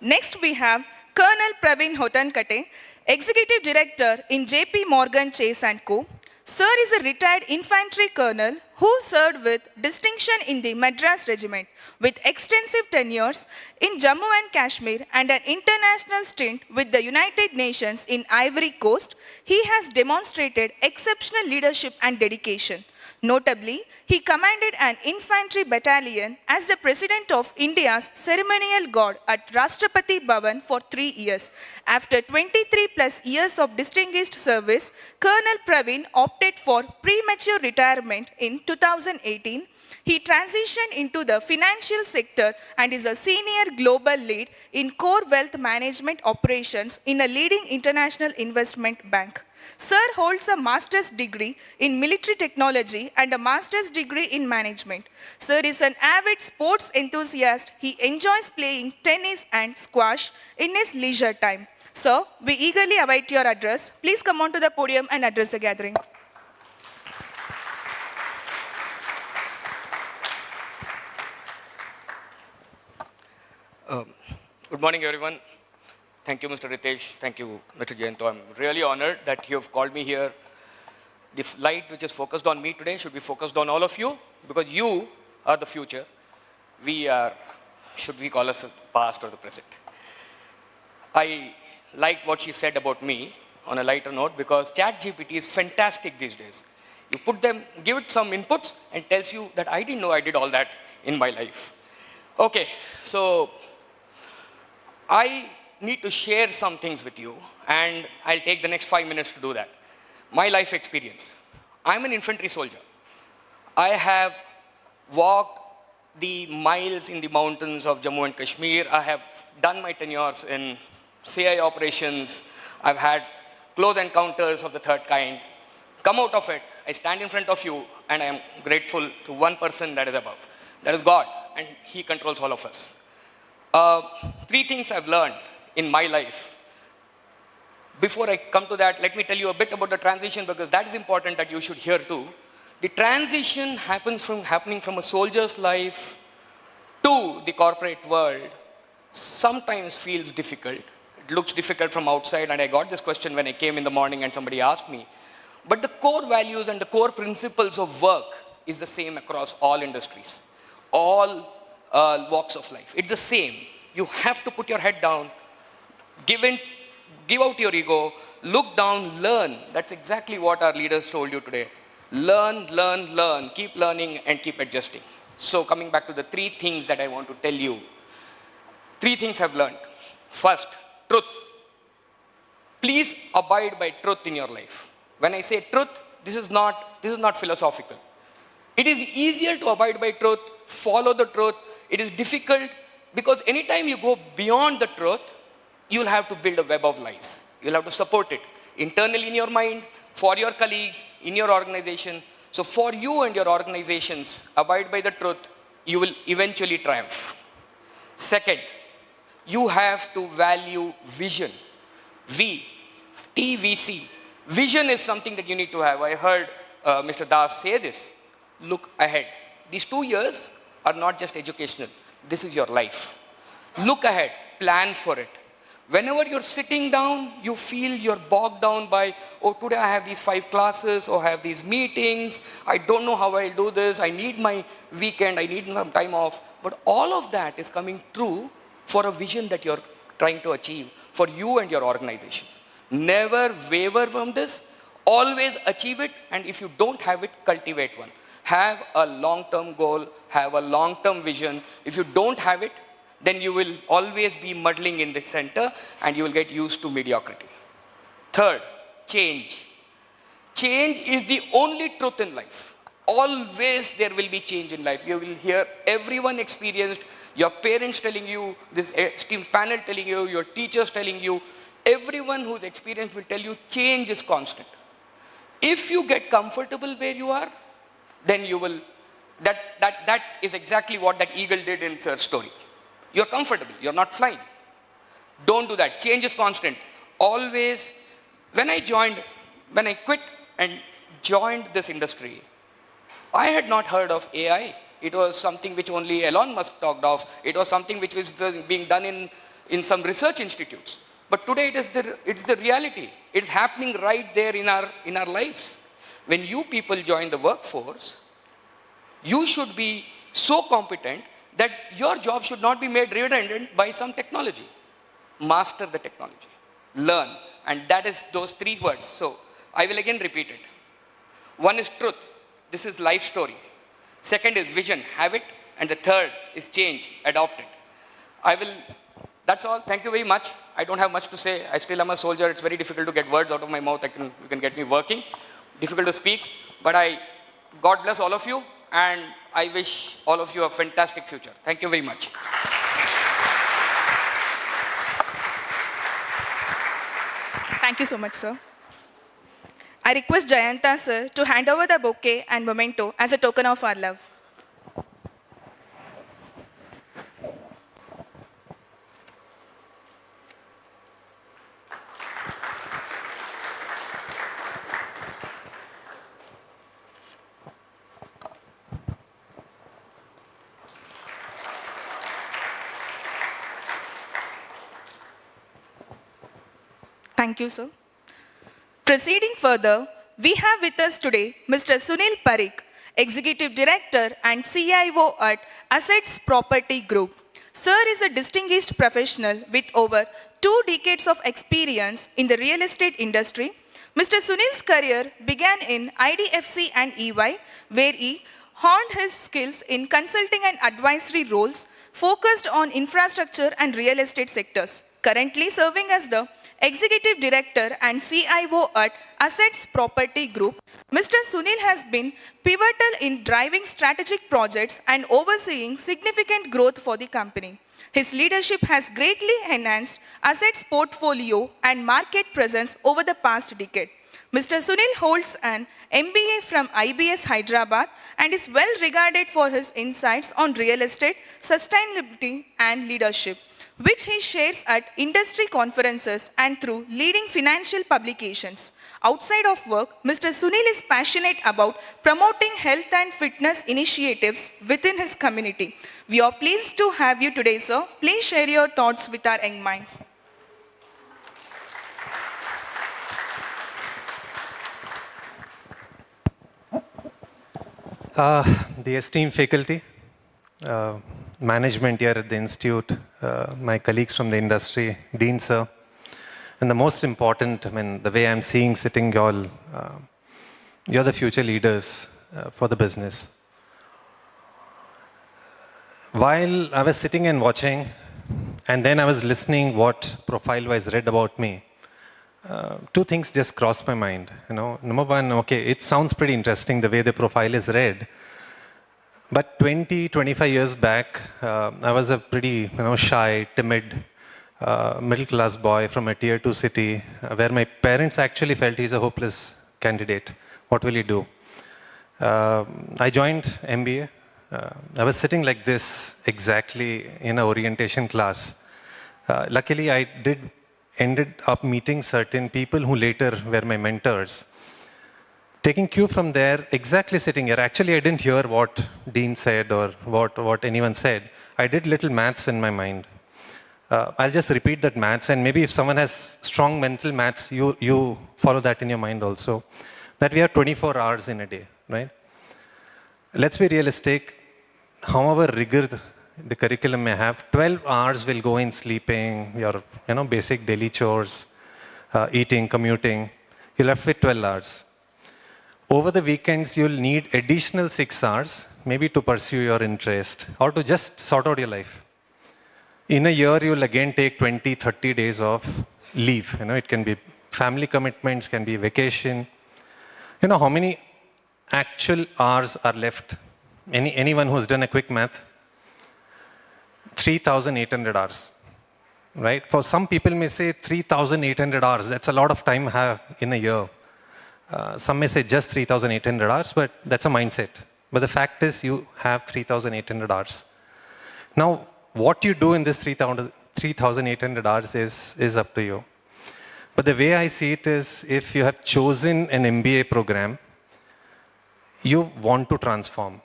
Next, we have Colonel Praveen Hotankate, Executive Director in JP Morgan Chase & Co. Sir is a retired infantry colonel who served with distinction in the Madras Regiment with extensive tenures in Jammu and Kashmir and an international stint with the United Nations in Ivory Coast. He has demonstrated exceptional leadership and dedication. Notably, he commanded an infantry battalion as the President of India's ceremonial guard at Rashtrapati Bhavan for 3 years. After 23 plus years of distinguished service, Colonel Praveen opted for premature retirement in 2018. He transitioned into the financial sector and is a senior global lead in core wealth management operations in a leading international investment bank. Sir holds a master's degree in military technology and a master's degree in management. Sir is an avid sports enthusiast. He enjoys playing tennis and squash in his leisure time. Sir, we eagerly await your address. Please come on to the podium and address the gathering. Good morning, everyone. Thank you, Mr. Ritesh. Thank you, Mr. Jayanto. I'm really honored that you have called me here. The light which is focused on me today should be focused on all of you because you are the future. We are, should we call us the past or the present? I liked what she said about me on a lighter note because ChatGPT is fantastic these days. You put them, give it some inputs and tells you that I didn't know I did all that in my life. Okay, so I need to share some things with you, and I'll take the next 5 minutes to do that. My life experience. I'm an infantry soldier. I have walked the miles in the mountains of Jammu and Kashmir. I have done my tenures in CI operations. I've had close encounters of the third kind. Come out of it, I stand in front of you, and I am grateful to one person that is above. That is God, and He controls all of us. 3 things I've learned in my life. before I come to that, let me tell you a bit about the transition because that is important that you should hear too. The transition happening from a soldier's life to the corporate world sometimes feels difficult. It looks difficult from outside, and I got this question when I came in the morning and somebody asked me. But the core values and the core principles of work is the same across all industries, all walks of life. It's the same. You have to put your head down, give out your ego, look down, learn. That's exactly what our leaders told you today. Learn, learn, learn. Keep learning and keep adjusting. So coming back to the 3 things that I want to tell you. 3 things I've learned. First, truth. Please abide by truth in your life. When I say truth, this is not philosophical. It is easier to abide by truth, follow the truth. It is difficult because anytime you go beyond the truth, you'll have to build a web of lies. You'll have to support it internally in your mind, for your colleagues, in your organization. So for you and your organizations, abide by the truth, you will eventually triumph. Second, you have to value vision. TVC. Vision is something that you need to have. I heard Mr. Das say this. Look ahead. These 2 years are not just educational. This is your life. Look ahead. Plan for it. Whenever you're sitting down, you feel you're bogged down by, oh, today I have these 5 classes, or I have these meetings, I don't know how I'll do this, I need my weekend, I need some time off. But all of that is coming true for a vision that you're trying to achieve for you and your organization. Never waver from this, always achieve it, and if you don't have it, cultivate one. Have a long-term goal, have a long-term vision. If you don't have it, then you will always be muddling in the center and you will get used to mediocrity. Third, change. Change is the only truth in life. Always there will be change in life. You will hear everyone experienced, your parents telling you, this esteemed panel telling you, your teachers telling you, everyone who's experienced will tell you change is constant. If you get comfortable where you are, then you will, that is exactly what that eagle did in Sir's story. You're comfortable, you're not flying. Don't do that. Change is constant. Always, when I quit and joined this industry, I had not heard of AI. It was something which only Elon Musk talked of. It was something which was being done in some research institutes. But today it's the reality. It's happening right there in our lives. When you people join the workforce, you should be so competent that your job should not be made redundant by some technology. Master the technology. Learn. And that is those 3 words. So I will again repeat it. 1 is truth. This is life story. 2nd is vision. Have it. And the 3rd is change. Adopt it. That's all. Thank you very much. I don't have much to say. I still am a soldier. It's very difficult to get words out of my mouth. You can get me working. Difficult to speak. But God bless all of you. And I wish all of you a fantastic future. Thank you very much. Thank you so much, sir. I request Jayanta, sir, to hand over the bouquet and memento as a token of our love. Thank you, sir. Proceeding further, we have with us today Mr. Sunil Parik, Executive Director and CIO at Assets Property Group. Sir is a distinguished professional with over 2 decades of experience in the real estate industry. Mr. Sunil's career began in IDFC and EY, where he honed his skills in consulting and advisory roles focused on infrastructure and real estate sectors. Currently serving as the Executive Director and CIO at Assets Property Group, Mr. Sunil has been pivotal in driving strategic projects and overseeing significant growth for the company. His leadership has greatly enhanced Assets portfolio and market presence over the past decade. Mr. Sunil holds an MBA from IBS Hyderabad and is well regarded for his insights on real estate, sustainability, and leadership. which he shares at industry conferences and through leading financial publications. Outside of work, Mr. Sunil is passionate about promoting health and fitness initiatives within his community. We are pleased to have you today, sir. Please share your thoughts with our young mind. The esteemed faculty, management here at the institute, my colleagues from the industry, Dean sir, and the most important, the way I'm seeing sitting you all, you're the future leaders for the business. While I was sitting and watching, and then I was listening what profile-wise read about me, two things just crossed my mind. Number one, okay, it sounds pretty interesting the way the profile is read. But 25 years back, I was a pretty shy, timid, middle-class boy from a tier 2 city where my parents actually felt he's a hopeless candidate. What will he do? I joined MBA. I was sitting like this exactly in an orientation class. Luckily, I ended up meeting certain people who later were my mentors. Taking cue from there, exactly sitting here. Actually, I didn't hear what Dean said or what anyone said. I did little maths in my mind. I'll just repeat that maths, and maybe if someone has strong mental maths, you follow that in your mind also. That we have 24 hours in a day, right? Let's be realistic. However rigor the curriculum may have, 12 hours will go in sleeping, your basic daily chores, eating, commuting. You're left with 12 hours. Over the weekends, you'll need additional 6 hours, maybe to pursue your interest or to just sort out your life. In a year, you'll again take 20, 30 days of leave. It can be family commitments, can be vacation. How many actual hours are left? Anyone who's done a quick math? 3,800 hours, right? For some people may say 3,800 hours, that's a lot of time I have in a year. Some may say just 3,800 hours, but that's a mindset. But the fact is you have 3,800 hours. Now, what you do in this 3,800 hours is up to you. But the way I see it is, if you have chosen an MBA program, you want to transform.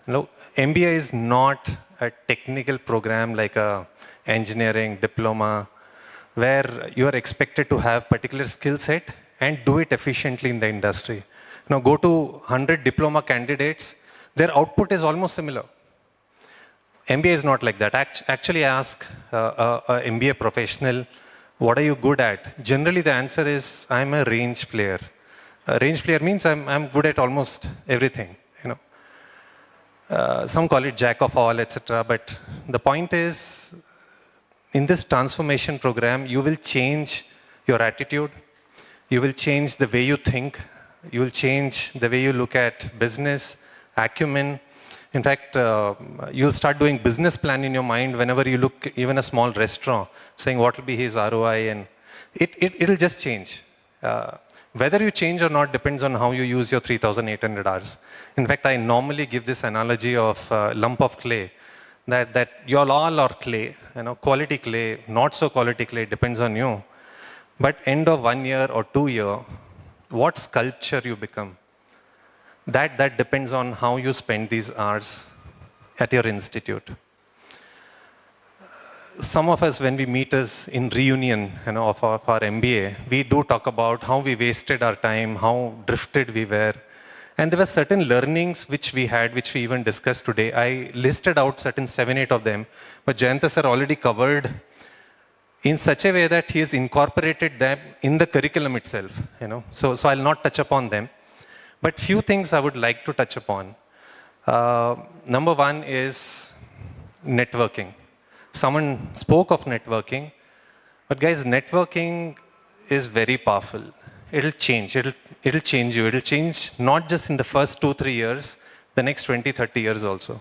MBA is not a technical program like a engineering diploma where you are expected to have particular skill set and do it efficiently in the industry. Now go to 100 diploma candidates, their output is almost similar. MBA is not like that. Actually, I ask a MBA professional, what are you good at? Generally, the answer is, I'm a range player. A range player means I'm good at almost everything. Some call it jack of all, etc. But the point is, in this transformation program, you will change your attitude. You will change the way you think. You will change the way you look at business, acumen. In fact, you'll start doing business plan in your mind whenever you look even a small restaurant, saying what will be his ROI, and it'll just change. Whether you change or not depends on how you use your 3,800 hours. In fact, I normally give this analogy of a lump of clay, that you all are clay, quality clay, not so quality clay, depends on you. But end of 1 year or 2 years, what sculpture you become, that depends on how you spend these hours at your institute. Some of us, when we meet us in reunion of our MBA, we do talk about how we wasted our time, how drifted we were. And there were certain learnings which we had, which we even discussed today. I listed out certain 7, 8 of them, but Jayanta sir already covered in such a way that he has incorporated them in the curriculum itself. So I'll not touch upon them. But few things I would like to touch upon. Number one is networking. Someone spoke of networking, but guys, networking is very powerful. It'll change. It'll change you. It'll change not just in the first 2, 3 years, the next 20, 30 years also.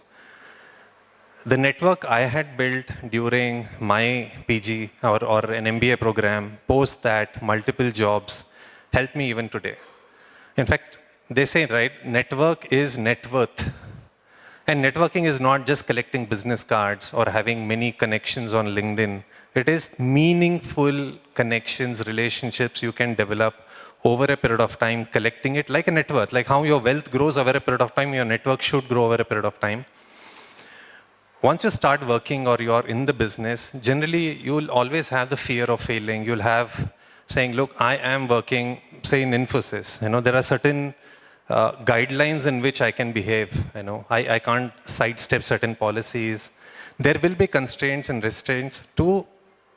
The network I had built during my PG or an MBA program, post that, multiple jobs, helped me even today. In fact, they say, right, network is net worth. And networking is not just collecting business cards or having many connections on LinkedIn. It is meaningful connections, relationships you can develop over a period of time, collecting it like a net worth, like how your wealth grows over a period of time, your network should grow over a period of time. Once you start working or you're in the business, generally you'll always have the fear of failing. You'll have saying, look, I am working, say in Infosys, there are certain guidelines in which I can behave. I can't sidestep certain policies. There will be constraints and restraints to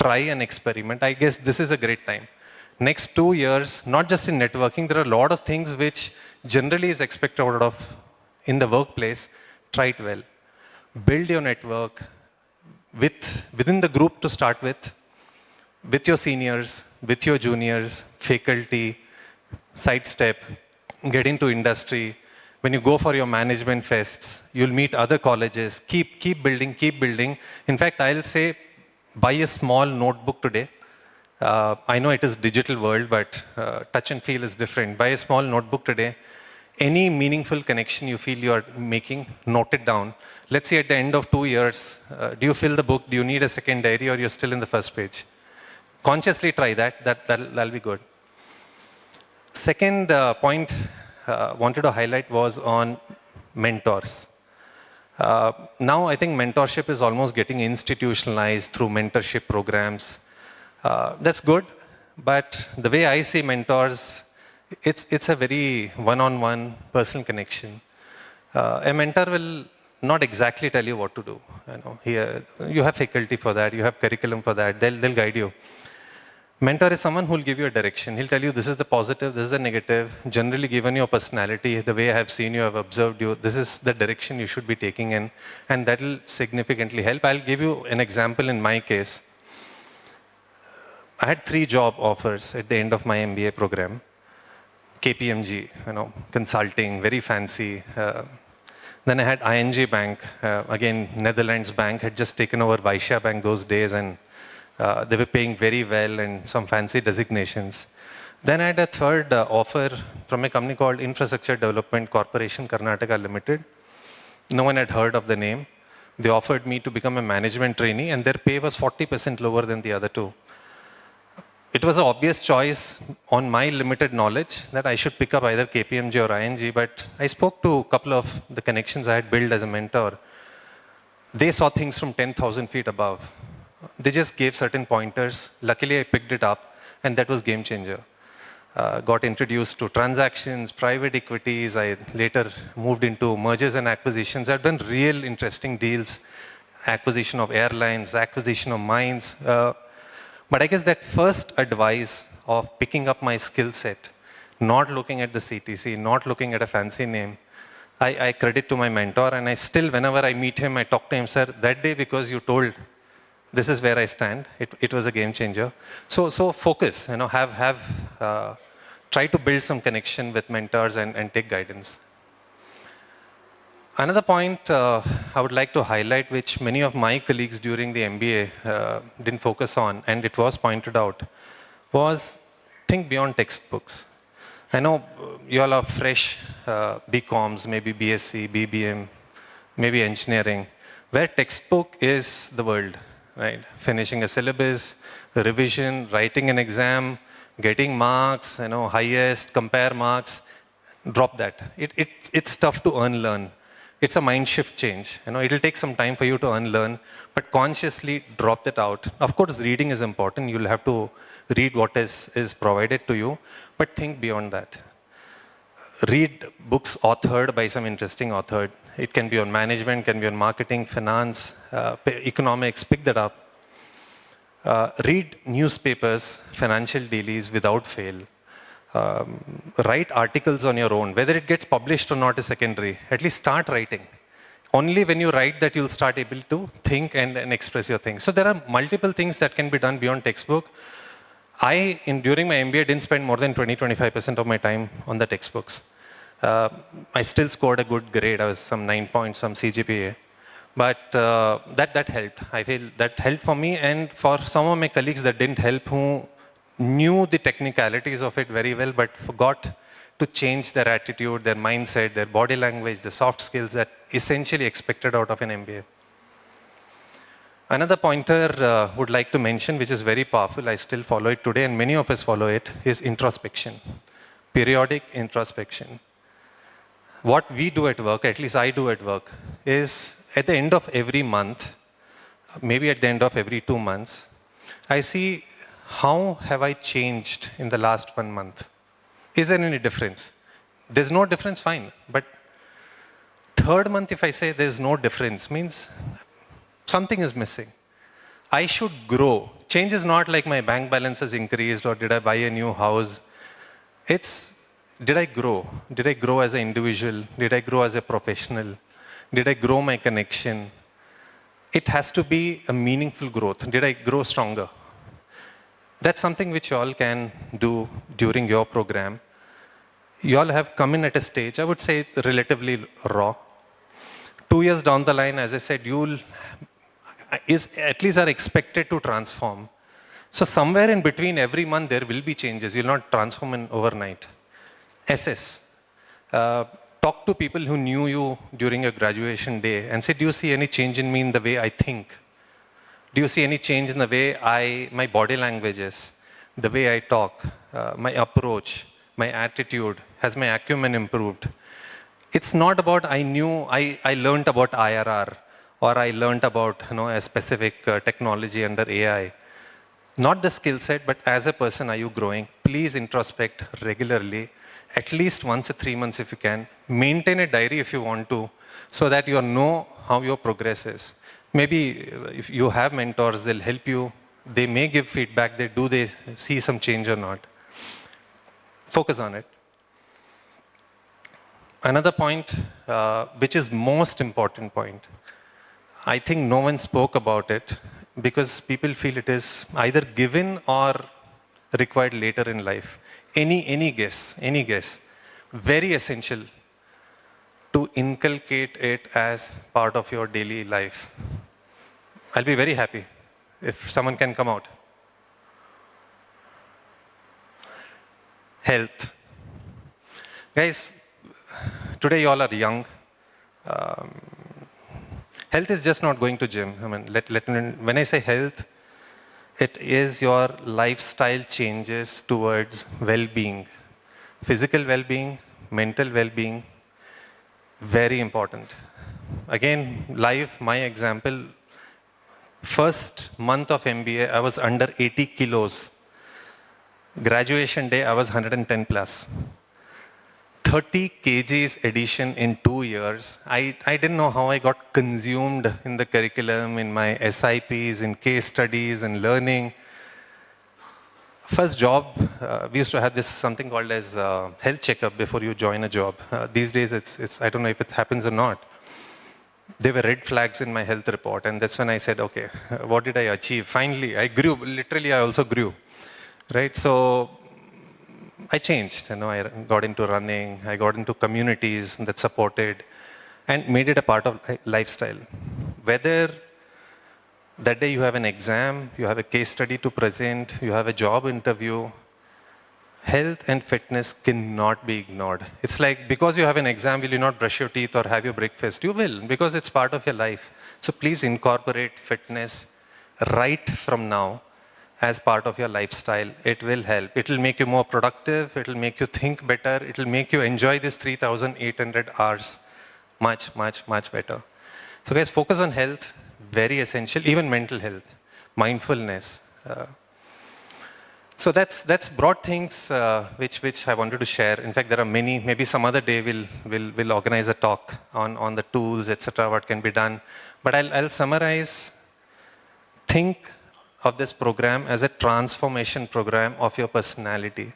try and experiment. I guess this is a great time. Next 2 years, not just in networking, there are a lot of things which generally is expected out of in the workplace. Try it well. Build your network within the group to start with your seniors, with your juniors, faculty, sidestep, get into industry. When you go for your management fests, you'll meet other colleges. Keep building, keep building. In fact, I'll say, buy a small notebook today. I know it is digital world, but touch and feel is different. Buy a small notebook today. Any meaningful connection you feel you are making, note it down. Let's say at the end of 2 years, do you fill the book? Do you need a second diary, or you're still in the first page? Consciously try that. That'll be good. Second point wanted to highlight was on mentors. Now I think mentorship is almost getting institutionalized through mentorship programs. That's good, but the way I see mentors, it's a very one-on-one personal connection. A mentor will not exactly tell you what to do. Here you have faculty for that, you have curriculum for that. They'll guide you. Mentor is someone who will give you a direction. He'll tell you this is the positive, this is the negative. Generally, given your personality, the way I have seen you, I've observed you, this is the direction you should be taking in, and that will significantly help. I'll give you an example in my case. I had 3 job offers at the end of my MBA program. KPMG, consulting, very fancy. Then I had ING Bank, again, Netherlands bank, had just taken over Vaishya Bank those days, and they were paying very well and some fancy designations. Then I had a third offer from a company called Infrastructure Development Corporation, Karnataka Limited. No one had heard of the name. They offered me to become a management trainee, and their pay was 40% lower than the other 2. It was an obvious choice on my limited knowledge that I should pick up either KPMG or ING, but I spoke to a couple of the connections I had built as a mentor. They saw things from 10,000 feet above. They just gave certain pointers. Luckily, I picked it up, and that was game changer. Got introduced to transactions, private equities. I later moved into mergers and acquisitions. I've done real interesting deals, acquisition of airlines, acquisition of mines. But I guess that first advice of picking up my skill set, not looking at the CTC, not looking at a fancy name, I credit to my mentor, and I still, whenever I meet him, I talk to him, sir, that day because you told, this is where I stand, it was a game changer. So focus, try to build some connection with mentors and take guidance. Another point I would like to highlight, which many of my colleagues during the MBA didn't focus on, and it was pointed out, was think beyond textbooks. I know you all are fresh BComs, maybe BSc, BBM, maybe engineering, where textbook is the world, right? Finishing a syllabus, revision, writing an exam, getting marks, highest, compare marks, drop that. It's tough to unlearn. It's a mind shift change. It'll take some time for you to unlearn, but consciously drop that out. Of course, reading is important. You'll have to read what is provided to you, but think beyond that. Read books authored by some interesting author. It can be on management, can be on marketing, finance, economics, pick that up. Read newspapers, financial dailies without fail. Write articles on your own. Whether it gets published or not is secondary. At least start writing. Only when you write that you'll start able to think and express your things. So there are multiple things that can be done beyond textbook. During my MBA, didn't spend more than 20-25% of my time on the textbooks. I still scored a good grade. I was some 9 points, some CGPA. But that helped. I feel that helped for me and for some of my colleagues that didn't help, who knew the technicalities of it very well, but forgot to change their attitude, their mindset, their body language, the soft skills that essentially expected out of an MBA. Another pointer would like to mention, which is very powerful, I still follow it today, and many of us follow it, is introspection, periodic introspection. What we do at work, at least I do at work, is at the end of every month, maybe at the end of every 2 months, I see how have I changed in the last 1 month. Is there any difference? There's no difference, fine. But third month, if I say there's no difference, means something is missing. I should grow. Change is not like my bank balance has increased or did I buy a new house. It's, did I grow? Did I grow as an individual? Did I grow as a professional? Did I grow my connection? It has to be a meaningful growth. Did I grow stronger? That's something which you all can do during your program. You all have come in at a stage, I would say relatively raw. 2 years down the line, as I said, you'll at least are expected to transform. So somewhere in between every month there will be changes. You'll not transform in overnight. SS. Talk to people who knew you during your graduation day and say, do you see any change in me in the way I think? Do you see any change in the way my body language is, the way I talk, my approach, my attitude? Has my acumen improved? It's not about I learned about IRR or I learned about a specific technology under AI. Not the skill set, but as a person, are you growing? Please introspect regularly, at least once a 3 months if you can. Maintain a diary if you want to, so that you know how your progress is. Maybe if you have mentors, they'll help you. They may give feedback. They see some change or not. Focus on it. Another point, which is most important point, I think no one spoke about it because people feel it is either given or required later in life. Any guess, very essential to inculcate it as part of your daily life. I'll be very happy if someone can come out. Health. Guys, today you all are young. Health is just not going to gym. I mean, when I say health, it is your lifestyle changes towards well-being. Physical well-being, mental well-being, very important. Again, my example, first month of MBA, I was under 80 kilos. Graduation day, I was 110 plus. 30 kgs addition in 2 years. I didn't know how I got consumed in the curriculum, in my SIPs, in case studies, and learning. First job, we used to have this something called as health checkup before you join a job. These days, it's I don't know if it happens or not. There were red flags in my health report, and that's when I said, okay, what did I achieve? Finally, I grew. Literally, I also grew, right? So I changed. I got into running. I got into communities that supported and made it a part of lifestyle. Whether that day you have an exam, you have a case study to present, you have a job interview, health and fitness cannot be ignored. It's like, because you have an exam, will you not brush your teeth or have your breakfast? You will, because it's part of your life. So please incorporate fitness right from now as part of your lifestyle. It will help. It will make you more productive. It will make you think better. It will make you enjoy this 3,800 hours much, much, much better. So guys, focus on health, very essential, even mental health, mindfulness. So that's broad things which I wanted to share. In fact, there are many. Maybe some other day we'll organize a talk on the tools, etc., what can be done. But I'll summarize. Think of this program as a transformation program of your personality.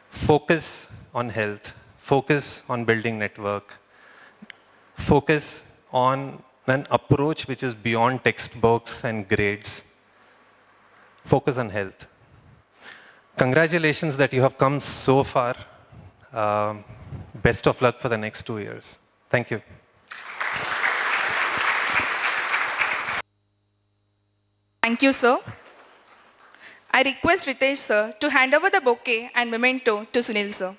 Focus on health. Focus on building network. Focus on an approach which is beyond textbooks and grades. Focus on health. Congratulations that you have come so far. Best of luck for the next 2 years. Thank you. Thank you, sir. I request Ritesh, sir, to hand over the bouquet and memento to Sunil, sir.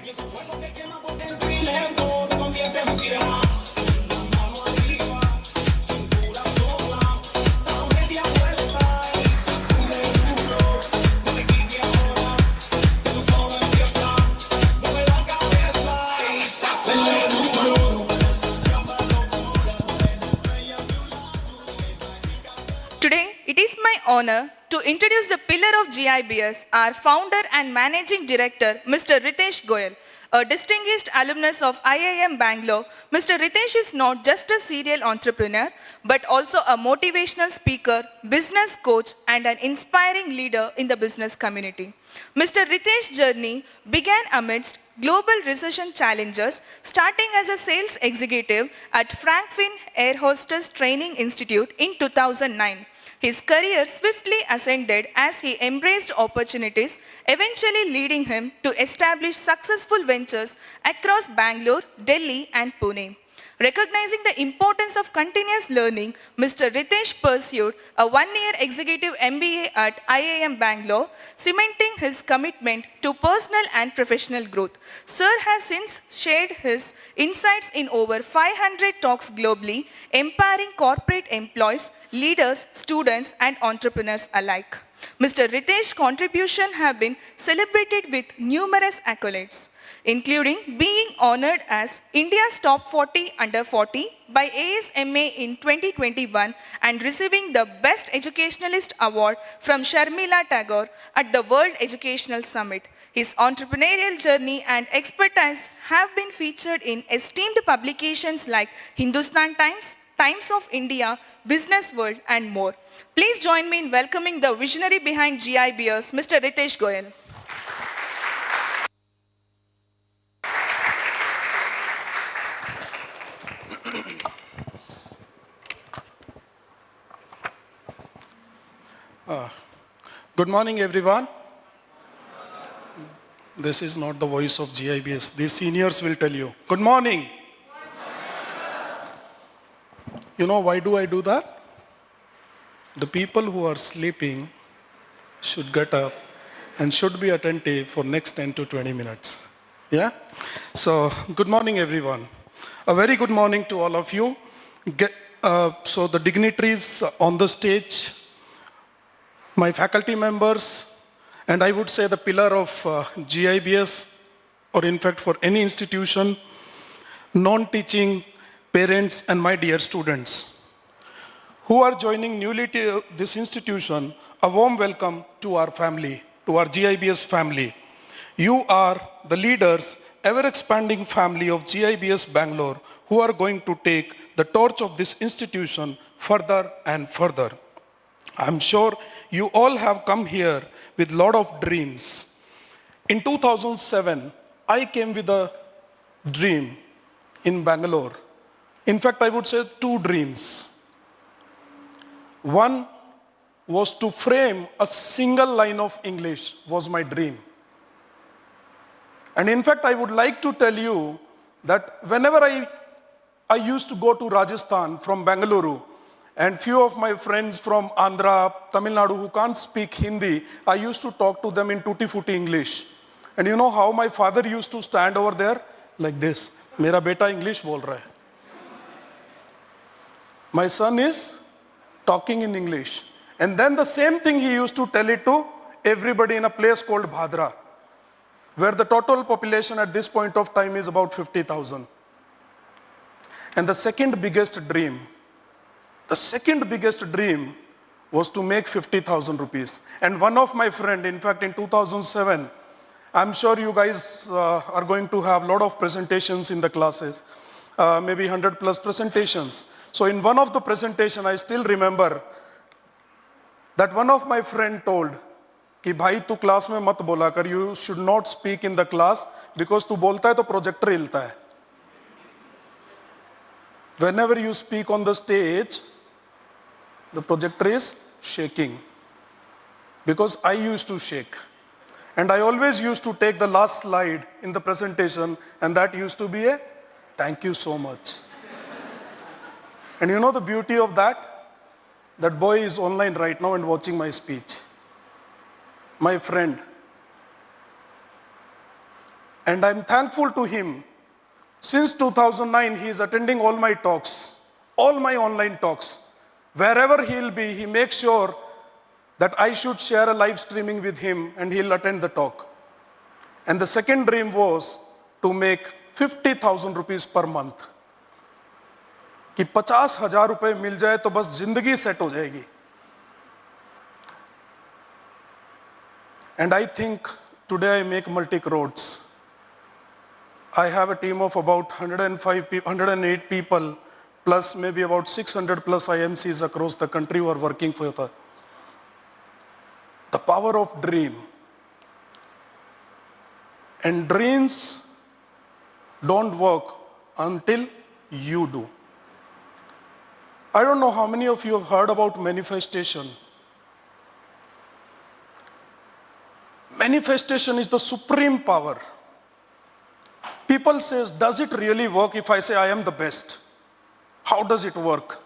Today, it is my honor to introduce the pillar of GIBS, our founder and managing director, Mr. Ritesh Goyal. A distinguished alumnus of IIM Bangalore, Mr. Ritesh is not just a serial entrepreneur, but also a motivational speaker, business coach, and an inspiring leader in the business community. Mr. Ritesh's journey began amidst global recession challenges, starting as a sales executive at Frankfurt Air Hostess Training Institute in 2009. His career swiftly ascended as he embraced opportunities, eventually leading him to establish successful ventures across Bangalore, Delhi, and Pune. Recognizing the importance of continuous learning, Mr. Ritesh pursued a one-year executive MBA at IIM Bangalore, cementing his commitment to personal and professional growth. Sir has since shared his insights in over 500 talks globally, empowering corporate employees, leaders, students, and entrepreneurs alike. Mr. Ritesh's contributions have been celebrated with numerous accolades, including being honored as India's top 40 under 40 by ASMA in 2021 and receiving the Best Educationalist Award from Sharmila Tagore at the World Educational Summit. His entrepreneurial journey and expertise have been featured in esteemed publications like Hindustan Times, Times of India, Business World, and more. Please join me in welcoming the visionary behind GIBS, Mr. Ritesh Goyal. Good morning, everyone. This is not the voice of GIBS. These seniors will tell you. Good morning. You know why do I do that? The people who are sleeping should get up and should be attentive for next 10 to 20 minutes. Yeah? So, good morning, everyone. A very good morning to all of you. So, the dignitaries on the stage, my faculty members, and I would say the pillar of GIBS, or in fact for any institution, non-teaching parents, and my dear students who are joining newly to this institution, a warm welcome to our family, to our GIBS family. You are the leaders, ever-expanding family of GIBS Bangalore, who are going to take the torch of this institution further and further. I'm sure you all have come here with a lot of dreams. In 2007, I came with a dream in Bangalore. In fact, I would say two dreams. One was to frame a single line of English was my dream. And in fact, I would like to tell you that whenever I used to go to Rajasthan from Bangalore, and few of my friends from Andhra, Tamil Nadu who can't speak Hindi, I used to talk to them in tutti-frutti English. And you know how my father used to stand over there? Like this. Mera beta English bol raha hai. My son is talking in English. And then the same thing he used to tell it to everybody in a place called Bhadra, where the total population at this point of time is about 50,000. And the second biggest dream was to make 50,000 rupees. And one of my friend, in fact, in 2007, I'm sure you guys are going to have a lot of presentations in the classes, maybe 100 plus presentations. So in one of the presentation, I still remember that one of my friend told, कि भाई तू class में मत बोला कर, you should not speak in the class because तू बोलता है तो projector हिलता है. Whenever you speak on the stage, the projector is shaking. Because I used to shake. And I always used to take the last slide in the presentation, and that used to be a thank you so much. And you know the beauty of that? That boy is online right now and watching my speech. My friend. And I'm thankful to him. Since 2009, he is attending all my talks, all my online talks. Wherever he'll be, he makes sure that I should share a live streaming with him and he'll attend the talk. And the second dream was to make 50,000 rupees per month. कि 50,000 रुपए मिल जाए तो बस जिंदगी set हो जाएगी. And I think today I make multi-crores. I have a team of about 108 people, plus maybe about 600 plus IMCs across the country who are working for the power of dream. And dreams don't work until you do. I don't know how many of you have heard about manifestation. Manifestation is the supreme power. People say, does it really work if I say I am the best? How does it work?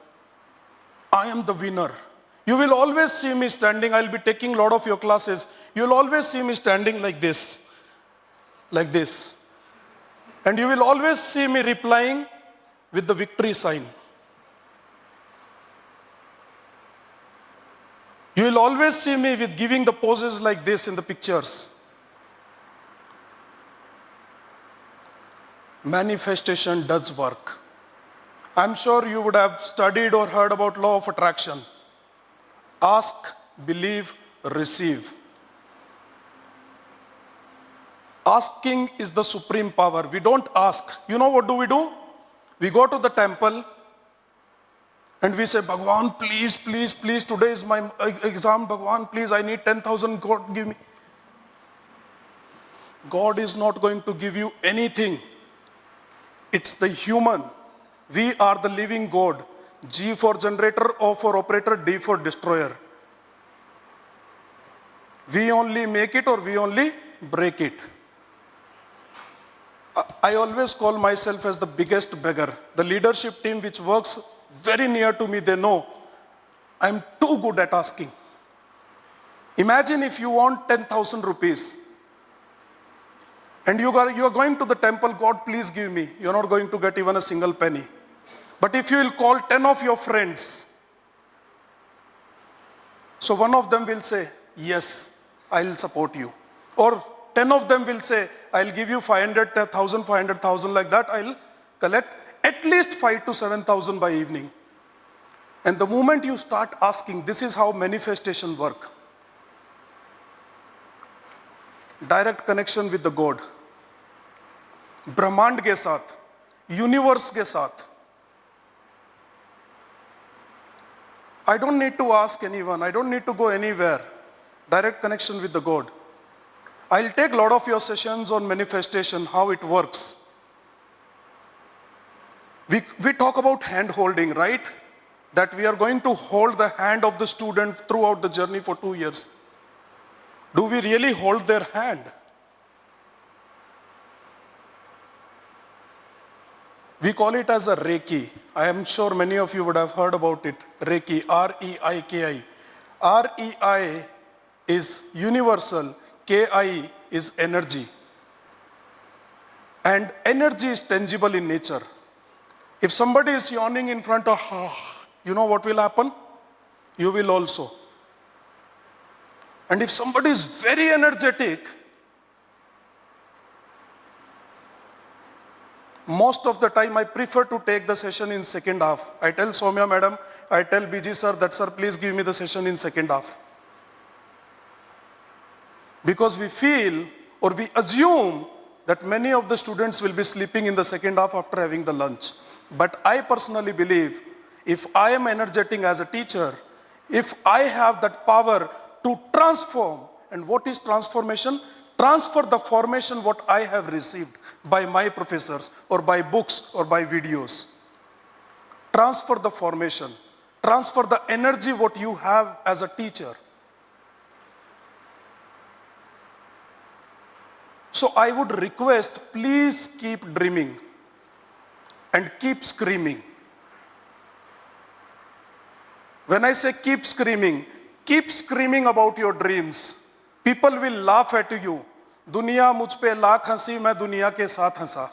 I am the winner. You will always see me standing. I'll be taking a lot of your classes. You'll always see me standing like this. Like this. And you will always see me replying with the victory sign. You will always see me with giving the poses like this in the pictures. Manifestation does work. I'm sure you would have studied or heard about law of attraction. Ask, believe, receive. Asking is the supreme power. We don't ask. You know what do? We go to the temple and we say, Bhagwan, please, please, please, today is my exam. Bhagwan, please, I need 10,000. God, give me. God is not going to give you anything. It's the human. We are the living God. G for generator, O for operator, D for destroyer. We only make it or we only break it. I always call myself as the biggest beggar. The leadership team which works very near to me, they know I'm too good at asking. Imagine if you want 10,000 rupees and you are going to the temple, God, please give me. You're not going to get even a single penny. But if you will call 10 of your friends, so one of them will say, yes, I'll support you. Or 10 of them will say, I'll give you 500,000, 500,000 like that. I'll collect at least 5,000 to 7,000 by evening. And the moment you start asking, this is how manifestation work. Direct connection with the God. Brahmand ke saath, universe ke saath. I don't need to ask anyone. I don't need to go anywhere. Direct connection with the God. I'll take a lot of your sessions on manifestation, how it works. We talk about hand holding, right? That we are going to hold the hand of the student throughout the journey for 2 years. Do we really hold their hand? We call it as a Reiki. I am sure many of you would have heard about it. Reiki, R-E-I-K-I. R-E-I is universal, K-I is energy. And energy is tangible in nature. If somebody is yawning in front of, you know what will happen? You will also. And if somebody is very energetic, most of the time I prefer to take the session in second half. I tell Soumya madam, I tell BG sir, that sir, please give me the session in second half. Because we feel or we assume that many of the students will be sleeping in the second half after having the lunch. But I personally believe if I am energetic as a teacher, if I have that power to transform, and what is transformation? Transfer the formation what I have received by my professors or by books or by videos. Transfer the formation. Transfer the energy what you have as a teacher. So I would request, please keep dreaming and keep screaming. When I say keep screaming about your dreams. People will laugh at you, दुनिया मुझ पे लाख हंसी, मैं दुनिया के साथ हंसा.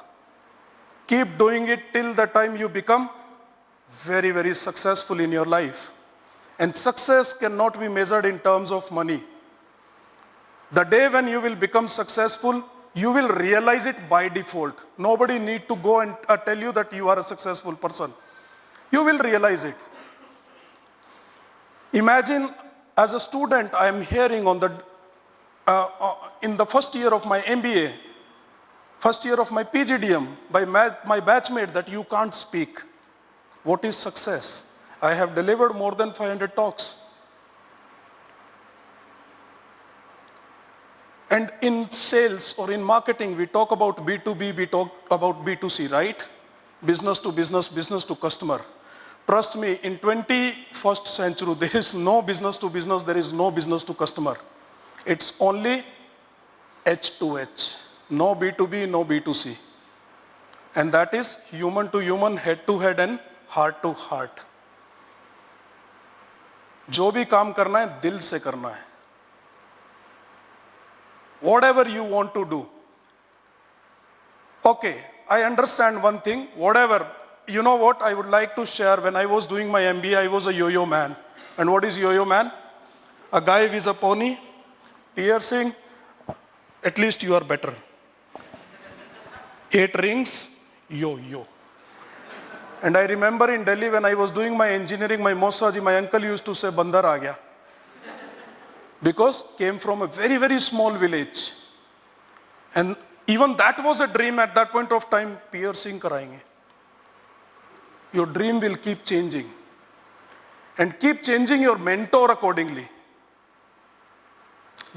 Keep doing it till the time you become very, very successful in your life. And success cannot be measured in terms of money. The day when you will become successful, you will realize it by default. Nobody need to go and tell you that you are a successful person. You will realize it. Imagine as a student, I am hearing on the, in the first year of my MBA, first year of my PGDM, by my batchmate that you can't speak. What is success? I have delivered more than 500 talks. And in sales or in marketing, we talk about B2B, we talk about B2C, right? Business to business, business to customer. Trust me, in 21st century, there is no business to business, there is no business to customer. It's only H to H. No B2B, no B2C. And that is human to human, head to head and heart to heart. जो भी काम करना है, दिल से करना है. Whatever you want to do. Okay, I understand one thing, whatever. You know what I would like to share? When I was doing my MBA, I was a yo-yo man. And what is yo-yo man? A guy with a pony, piercing, at least you are better. 8 rings, yo-yo. And I remember in Delhi when I was doing my engineering, my Mosaji, my uncle used to say, Bandar aa gaya. Because came from a very, very small village. And even that was a dream at that point of time, piercing karayenge. Your dream will keep changing. And keep changing your mentor accordingly.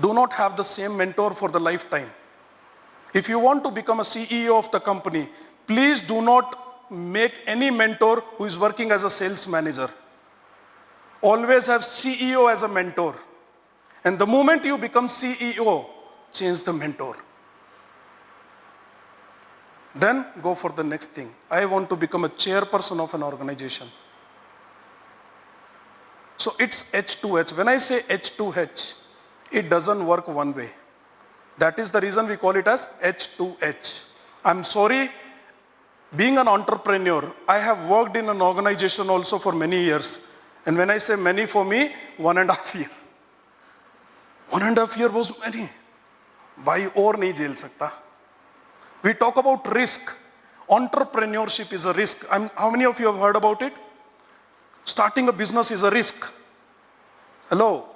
Do not have the same mentor for the lifetime. If you want to become a CEO of the company, please do not make any mentor who is working as a sales manager. Always have CEO as a mentor. And the moment you become CEO, change the mentor. Then go for the next thing. I want to become a chairperson of an organization. So it's H to H. When I say H to H, it doesn't work one way. That is the reason we call it as H to H. I'm sorry, being an entrepreneur, I have worked in an organization also for many years. And when I say many, for me, 1.5 years. 1.5 years was many. Bhai aur nahi jail sakta. We talk about risk. Entrepreneurship is a risk. How many of you have heard about it? Starting a business is a risk. Hello?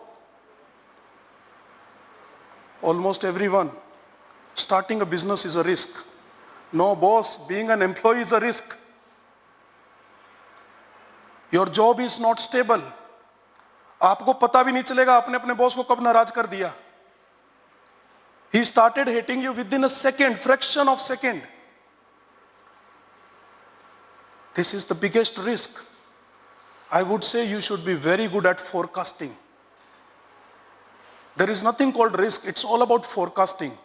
Almost everyone. Starting a business is a risk. No, boss, being an employee is a risk. Your job is not stable. आपको पता भी नहीं चलेगा आपने अपने boss को कब नाराज कर दिया. He started hating you within a second, fraction of second. This is the biggest risk. I would say you should be very good at forecasting. There is nothing called risk, it's all about forecasting.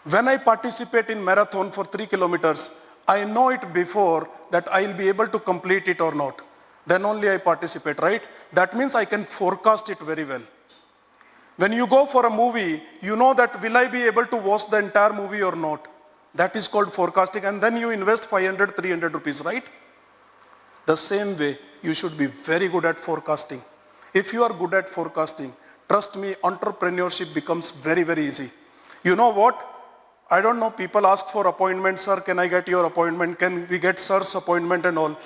When I participate in marathon for 3 kilometers, I know it before that I will be able to complete it or not. Then only I participate, right? That means I can forecast it very well. When you go for a movie, you know that will I be able to watch the entire movie or not? That is called forecasting, and then you invest 500, 300 rupees, right? The same way, you should be very good at forecasting. If you are good at forecasting, trust me, entrepreneurship becomes very, very easy. You know what? I don't know, people ask for appointment, sir, can I get your appointment? Can we get sir's appointment and all?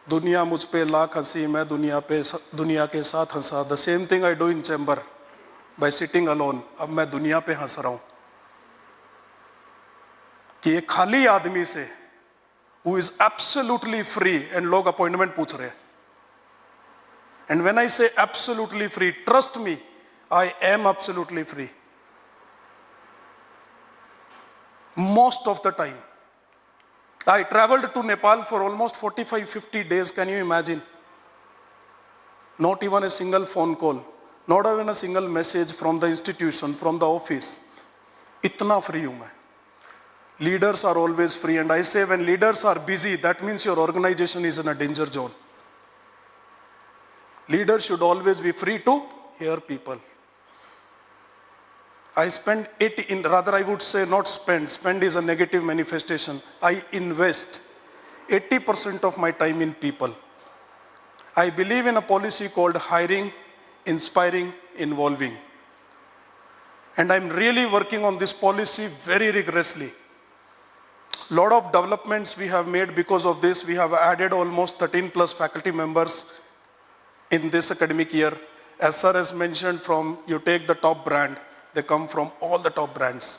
दुनिया मुझ पे लाख हंसी, मैं दुनिया के साथ हंसा. The same thing I do in chamber by sitting alone. अब मैं दुनिया पे हंस रहा हूँ कि एक खाली आदमी से who is absolutely free and लोग appointment पूछ रहे हैं. And when I say absolutely free, trust me, I am absolutely free. Most of the time. I traveled to Nepal for almost 45-50 days, can you imagine? Not even a single phone call, not even a single message from the institution, from the office. Itna free hu main. Leaders are always free, and I say when leaders are busy, that means your organization is in a danger zone. Leaders should always be free to hear people. I spend 80, rather I would say not spend, spend is a negative manifestation. I invest 80% of my time in people. I believe in a policy called hiring, inspiring, involving. And I'm really working on this policy very rigorously. Lot of developments we have made because of this. We have added almost 13 plus faculty members in this academic year. As sir has mentioned, from you take the top brand, they come from all the top brands.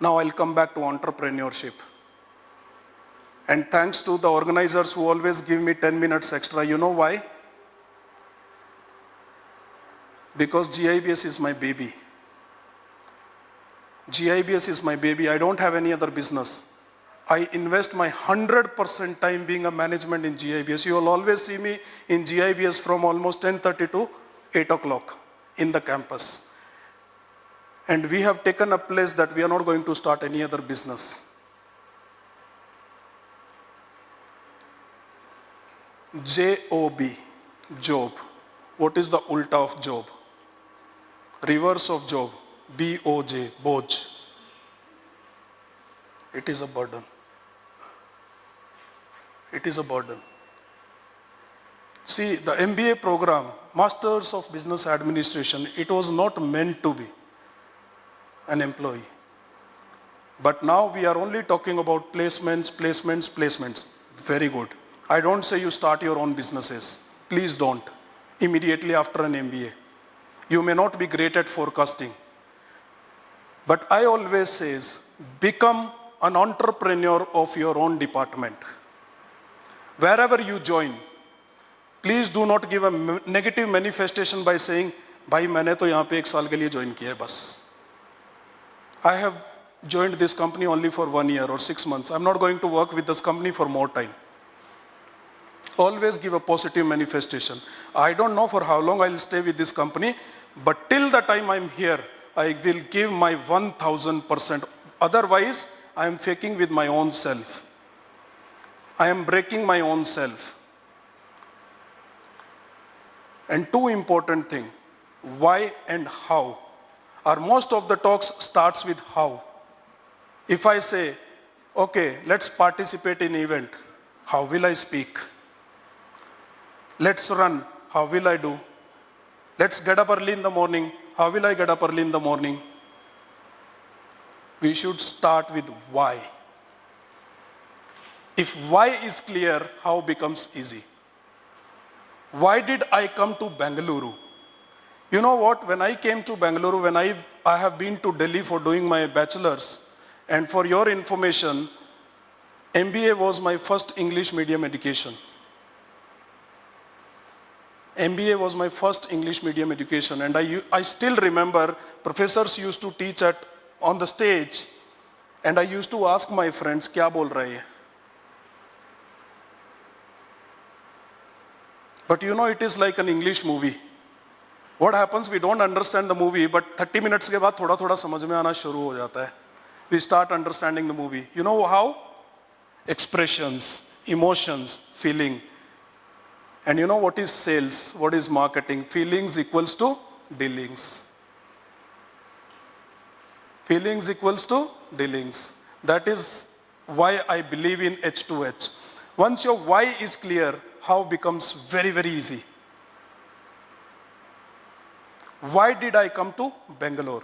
Now I'll come back to entrepreneurship. And thanks to the organizers who always give me 10 minutes extra. You know why? Because GIBS is my baby. GIBS is my baby. I don't have any other business. I invest my 100% time being a management in GIBS. You will always see me in GIBS from almost 10:30 to 8 o'clock in the campus. And we have taken a place that we are not going to start any other business. J-O-B, job. What is the ulta of job? Reverse of job, B-O-J, boj. It is a burden. It is a burden. See, the MBA program, Masters of Business Administration, it was not meant to be an employee. But now we are only talking about placements, placements, placements. Very good. I don't say you start your own businesses. Please don't. Immediately after an MBA. You may not be great at forecasting. But I always say, become an entrepreneur of your own department. Wherever you join, please do not give a negative manifestation by saying, भाई मैंने तो यहाँ पे 1 साल के लिए join किया है बस. I have joined this company only for 1 year or 6 months. I'm not going to work with this company for more time. Always give a positive manifestation. I don't know for how long I'll stay with this company, but till the time I'm here, I will give my 1000%. Otherwise, I am faking with my own self. I am breaking my own self. And two important things, why and how. Or most of the talks starts with how. If I say, okay, let's participate in event, how will I speak? Let's run, how will I do? Let's get up early in the morning, how will I get up early in the morning? We should start with why. If why is clear, how becomes easy. Why did I come to Bangalore? You know what, when I came to Bangalore, when I have been to Delhi for doing my bachelor's, and for your information, MBA was my first English medium education. MBA was my first English medium education, and I still remember professors used to teach on the stage, and I used to ask my friends, "Kya bol rahe hai?" But you know, it is like an English movie. What happens, we don't understand the movie, but 30 minutes के बाद थोड़ा-थोड़ा समझ में आना शुरू हो जाता है. We start understanding the movie. You know how? Expressions, emotions, feeling. And you know what is sales? What is marketing? Feelings equals to dealings. Feelings equals to dealings. That is why I believe in H2H. Once your why is clear, how becomes very, very easy. Why did I come to Bangalore?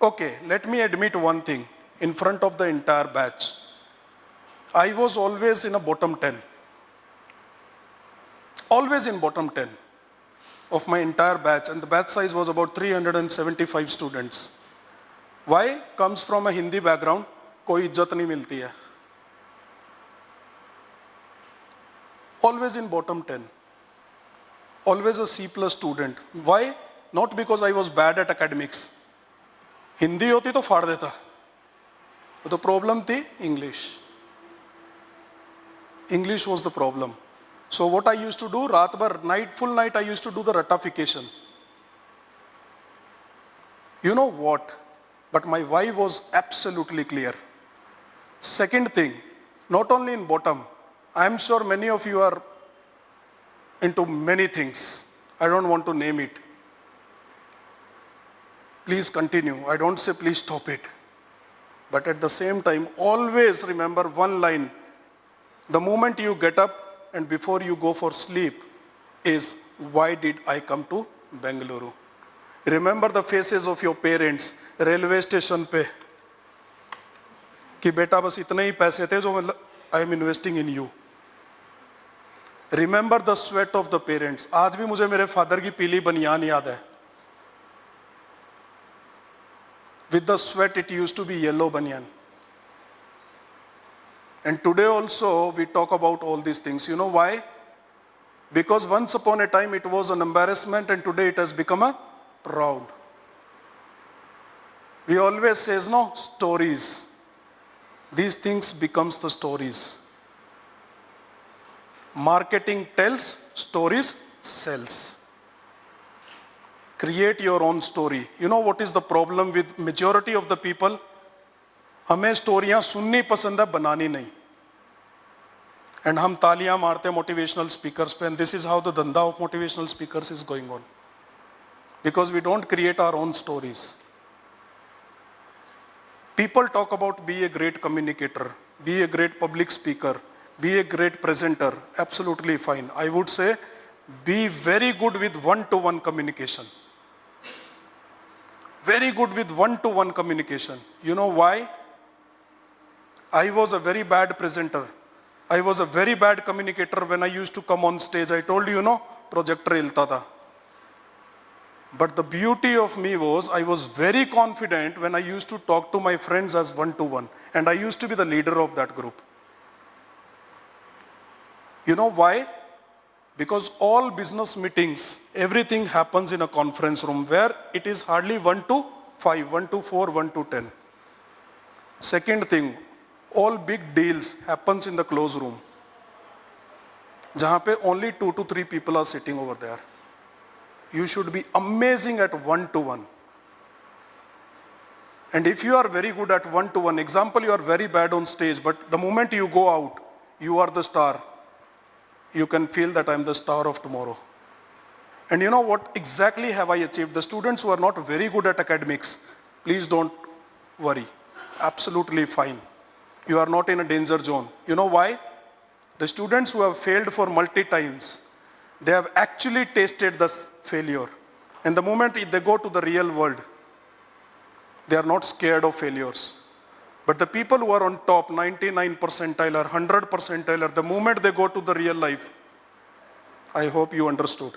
Okay, let me admit one thing in front of the entire batch. I was always in a bottom 10. Always in bottom 10 of my entire batch, and the batch size was about 375 students. Why? Comes from a Hindi background, koi इज्जत नहीं मिलती है. Always in bottom 10. Always a C+ student. Why? Not because I was bad at academics. Hindi होती तो फाड़ देता. But the problem थी English. English was the problem. So what I used to do, रात भर, full night I used to do the ratification. You know what? But my why was absolutely clear. Second thing, not only in bottom, I am sure many of you are into many things. I don't want to name it. please continue. I don't say please stop it. But at the same time, always remember one line. The moment you get up and before you go for sleep is, why did I come to Bangalore? Remember the faces of your parents, railway station pe, कि बेटा बस इतने ही पैसे थे जो I am investing in you. Remember the sweat of the parents. आज भी मुझे मेरे फादर की पीली बनियान याद है. With the sweat, it used to be yellow banyan. And today also, we talk about all these things. You know why? Because once upon a time, it was an embarrassment, and today it has become a proud. We always say, no, stories. These things becomes the stories. Marketing tells, stories sells. Create your own story. You know what is the problem with majority of the people? हमें स्टोरियां सुननी पसंद है, बनानी नहीं. And हम तालियां मारते हैं motivational speakers पे, and this is how the धंधा of motivational speakers is going on. Because we don't create our own stories. People talk about be a great communicator, be a great public speaker, be a great presenter. Absolutely fine. I would say be very good with one-to-one communication. Very good with one-to-one communication. You know why? I was a very bad presenter. I was a very bad communicator when I used to come on stage. I told you, projector hilta tha. But the beauty of me was, I was very confident when I used to talk to my friends as one-to-one. And I used to be the leader of that group. You know why? Because all business meetings, everything happens in a conference room where it is hardly 1 to 5, 1 to 4, 1 to 10. Second thing, all big deals happens in the closed room, जहाँ पे only 2 to 3 people are sitting over there. You should be amazing at one-to-one. And if you are very good at one-to-one, example, you are very bad on stage, but the moment you go out, you are the star. You can feel that I'm the star of tomorrow. And you know what exactly have I achieved? The students who are not very good at academics, please don't worry. Absolutely fine. You are not in a danger zone. You know why? The students who have failed for multi times, they have actually tasted the failure. And the moment they go to the real world, they are not scared of failures. But the people who are on top, 99 percentile or 100 percentile, or the moment they go to the real life, I hope you understood.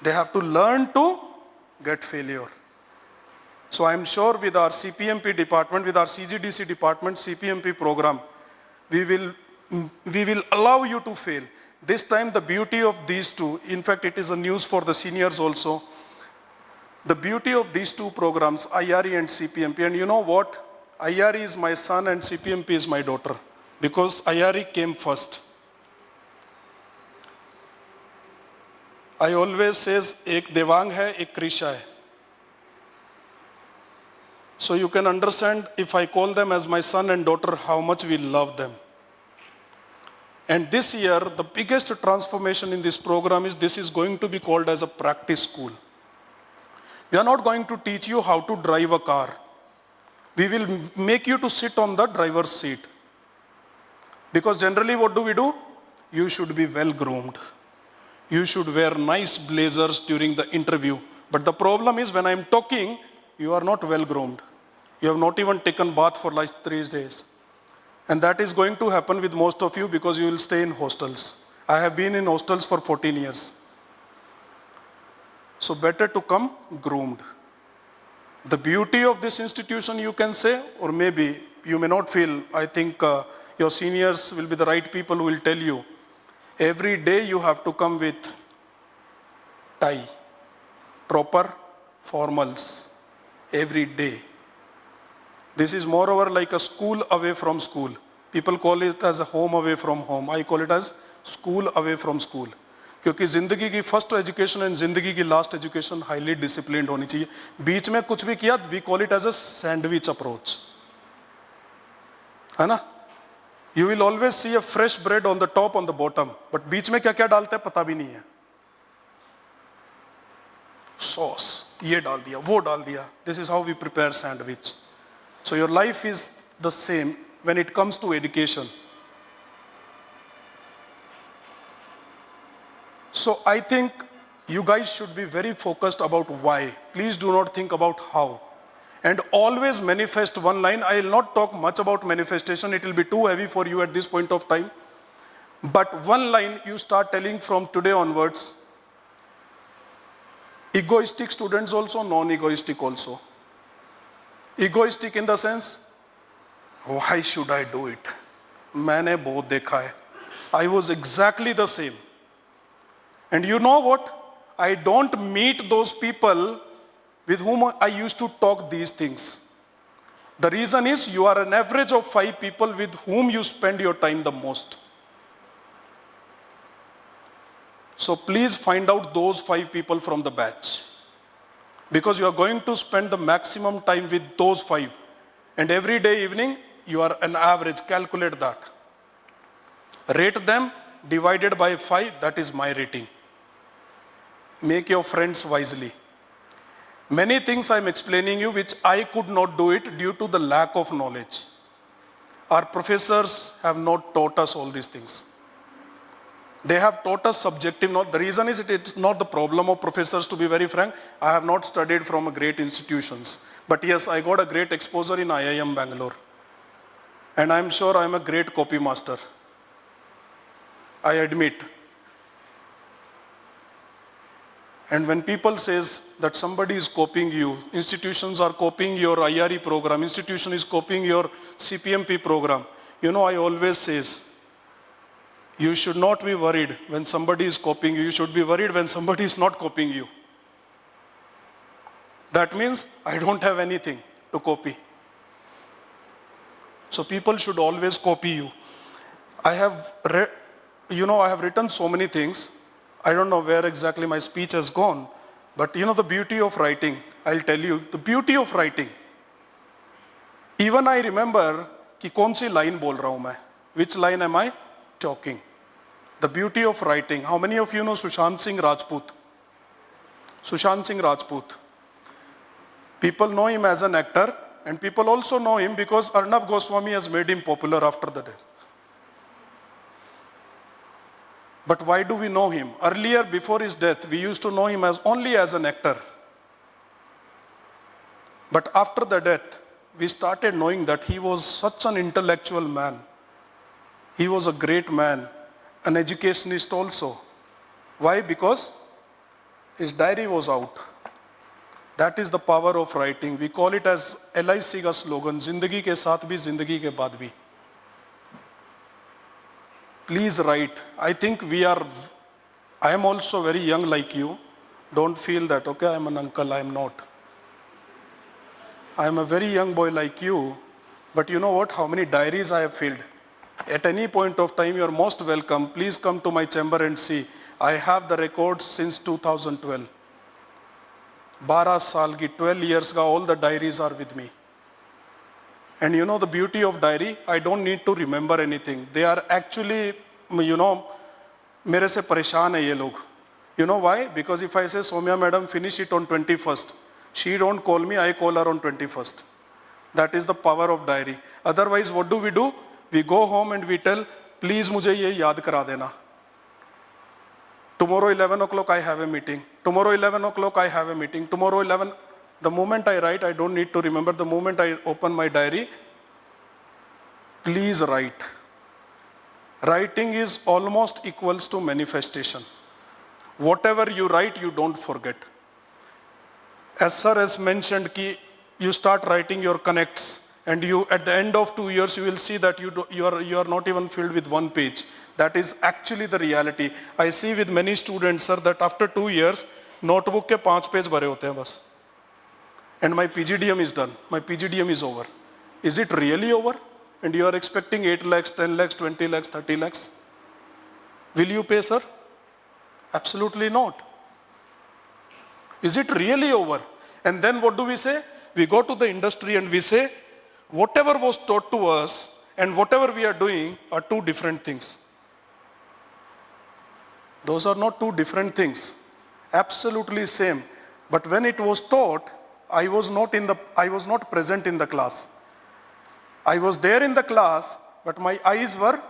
They have to learn to get failure. So I'm sure with our CPMP department, with our CGDC department, CPMP program, we will allow you to fail. This time the beauty of these two, in fact it is a news for the seniors also, the beauty of these two programs, IRE and CPMP, and you know what? IRE is my son and CPMP is my daughter, because IRE came first. I always says, ek devang hai, ek krisha hai. So you can understand if I call them as my son and daughter, how much we love them. And this year, the biggest transformation in this program is this is going to be called as a practice school. We are not going to teach you how to drive a car. We will make you to sit on the driver's seat. Because generally what do? You should be well groomed. You should wear nice blazers during the interview. But the problem is when I am talking, you are not well groomed. You have not even taken bath for like 3 days. And that is going to happen with most of you because you will stay in hostels. I have been in hostels for 14 years. So better to come groomed. The beauty of this institution, you can say, or maybe you may not feel, I think your seniors will be the right people who will tell you, every day you have to come with tie, proper formals, every day. This is moreover like a school away from school. People call it as a home away from home. I call it as school away from school. क्योंकि जिंदगी की first education and जिंदगी की last education highly disciplined होनी चाहिए. बीच में कुछ भी किया, we call it as a sandwich approach, है ना? You will always see a fresh bread on the top, on the bottom, but बीच में क्या क्या डालते हैं पता भी नहीं है. sauce, ये डाल दिया, वो डाल दिया. This is how we prepare sandwich. So your life is the same when it comes to education. So I think you guys should be very focused about why. Please do not think about how. And always manifest one line. I will not talk much about manifestation. It will be too heavy for you at this point of time. But one line you start telling from today onwards. Egoistic students also, non-egoistic also. Egoistic in the sense, why should I do it? मैंने बहुत देखा है. I was exactly the same. And you know what? I don't meet those people with whom I used to talk these things. The reason is you are an average of 5 people with whom you spend your time the most. So please find out those 5 people from the batch. Because you are going to spend the maximum time with those 5. And every day evening, you are an average. Calculate that. Rate them divided by 5, that is my rating. Make your friends wisely. Many things I am explaining you which I could not do it due to the lack of knowledge. Our professors have not taught us all these things. They have taught us subjective knowledge. The reason is it's not the problem of professors, to be very frank. I have not studied from great institutions. But yes, I got a great exposure in IIM Bangalore. And I'm sure I'm a great copy master. I admit. And when people says that somebody is copying you, institutions are copying your IRE program, institution is copying your CPMP program, you know, I always says, you should not be worried when somebody is copying you. You should be worried when somebody is not copying you. That means I don't have anything to copy. So people should always copy you. I have written so many things. I don't know where exactly my speech has gone, but you know the beauty of writing. I'll tell you the beauty of writing. Even I remember कि कौन सी line बोल रहा हूँ मैं. Which line am I talking? The beauty of writing. How many of you know Sushant Singh Rajput? Sushant Singh Rajput. People know him as an actor, and people also know him because Arnab Goswami has made him popular after the death. But why do we know him? Earlier, before his death, we used to know him only as an actor. But after the death, we started knowing that he was such an intellectual man. He was a great man, an educationist also. Why? Because his diary was out. That is the power of writing. We call it as LIC ka slogan, Zindagi ke saath bhi, Zindagi ke baad bhi. Please write. I think I am also very young like you. Don't feel that, okay, I am an uncle, I am not. I am a very young boy like you, but you know what, how many diaries I have filled. At any point of time, you are most welcome. Please come to my chamber and see. I have the records since 2012. 12 saal ki, 12 years ka, all the diaries are with me. And you know the beauty of diary, I don't need to remember anything. They are actually, you know, mere se pareshan hai ye log. You know why? Because if I say, Soumya madam, finish it on 21st, she don't call me, I call her on 21st. That is the power of diary. Otherwise, what do? We go home and we tell, please mujhe ye yaad kara dena. Tomorrow 11 o'clock I have a meeting. Tomorrow 11 o'clock I have a meeting. Tomorrow 11, the moment I write, I don't need to remember. The moment I open my diary, please write. Writing is almost equals to manifestation. Whatever you write, you don't forget. As sir has mentioned, you start writing your connects, and you, at the end of 2 years, you will see that you are not even filled with one page. That is actually the reality. I see with many students, sir, that after 2 years, notebook ke 5 page bhare hote hain bas. And my PGDM is done. My PGDM is over. Is it really over? And you are expecting 8 lakhs, 10 lakhs, 20 lakhs, 30 lakhs? Will you pay, sir? Absolutely not. Is it really over? And then what do we say? We go to the industry and we say, whatever was taught to us and whatever we are doing are two different things. Those are not two different things. Absolutely same. But when it was taught, I was not present in the class. I was there in the class, but my eyes were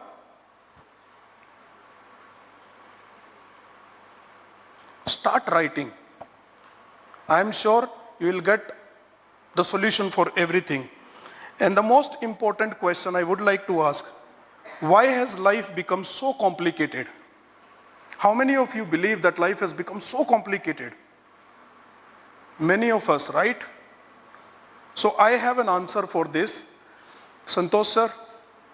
start writing. I am sure you will get the solution for everything. And the most important question I would like to ask, why has life become so complicated? How many of you believe that life has become so complicated? Many of us, right? So I have an answer for this. Santosh sir,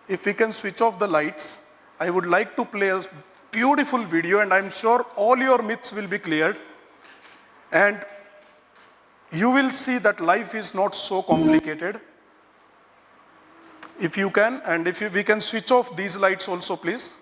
if we can switch off the lights, I would like to play a beautiful video, and I'm sure all your myths will be cleared. And you will see that life is not so complicated. If you can, and if we can switch off these lights also, please.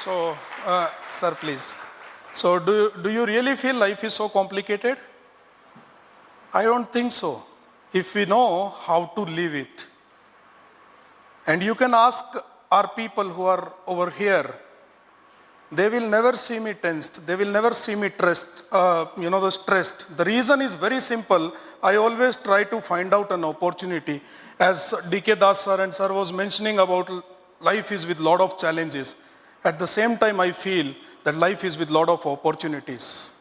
So, sir, please. So, do you really feel life is so complicated? I don't think so. If we know how to live it. And you can ask our people who are over here, they will never see me tensed. They will never see me stressed. The reason is very simple. I always try to find out an opportunity. As D.K. Das sir and sir was mentioning about life is with lot of challenges. At the same time, I feel that life is with lot of opportunities.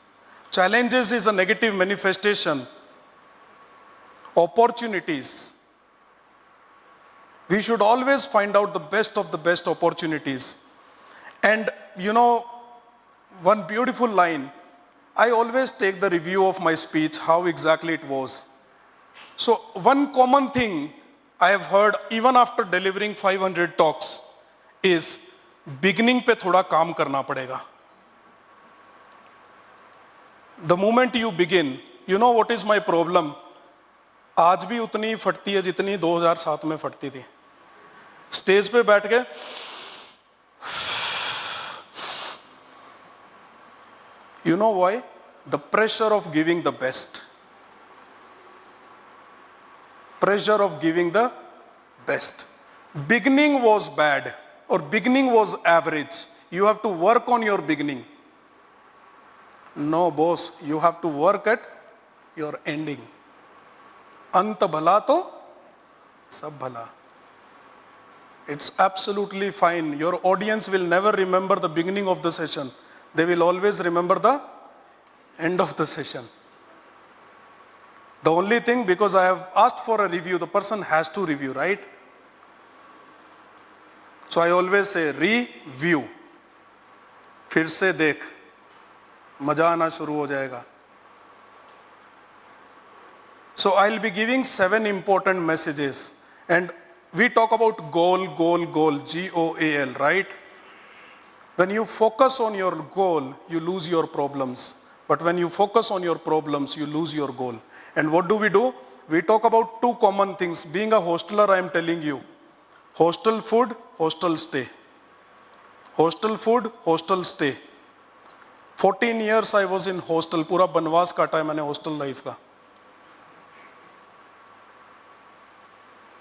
Challenges is a negative manifestation. Opportunities. We should always find out the best opportunities. And you know, one beautiful line, I always take the review of my speech, how exactly it was. So one common thing I have heard even after delivering 500 talks is beginning पे थोड़ा काम करना पड़ेगा. The moment you begin, you know what is my problem? आज भी उतनी फटती है जितनी 2007 में फटती थी. स्टेज पे बैठ के you know why? The pressure of giving the best. Pressure of giving the best. Beginning was bad or beginning was average. You have to work on your beginning. No, boss, you have to work at your ending. Ant bhala to sab bhala. It's absolutely fine. Your audience will never remember the beginning of the session. They will always remember the end of the session. The only thing, because I have asked for a review, the person has to review, right? So I always say, review. फिर से देख, मजा आना शुरू हो जाएगा. So I'll be giving 7 important messages. And we talk about goal, G-O-A-L, right? When you focus on your goal, you lose your problems. But when you focus on your problems, you lose your goal. And what do? We talk about 2 common things. Being a hosteler, I am telling you, hostel food, hostel stay. Hostel food, hostel stay. 14 years I was in hostel. पूरा बनवास काटा है मैंने hostel life का.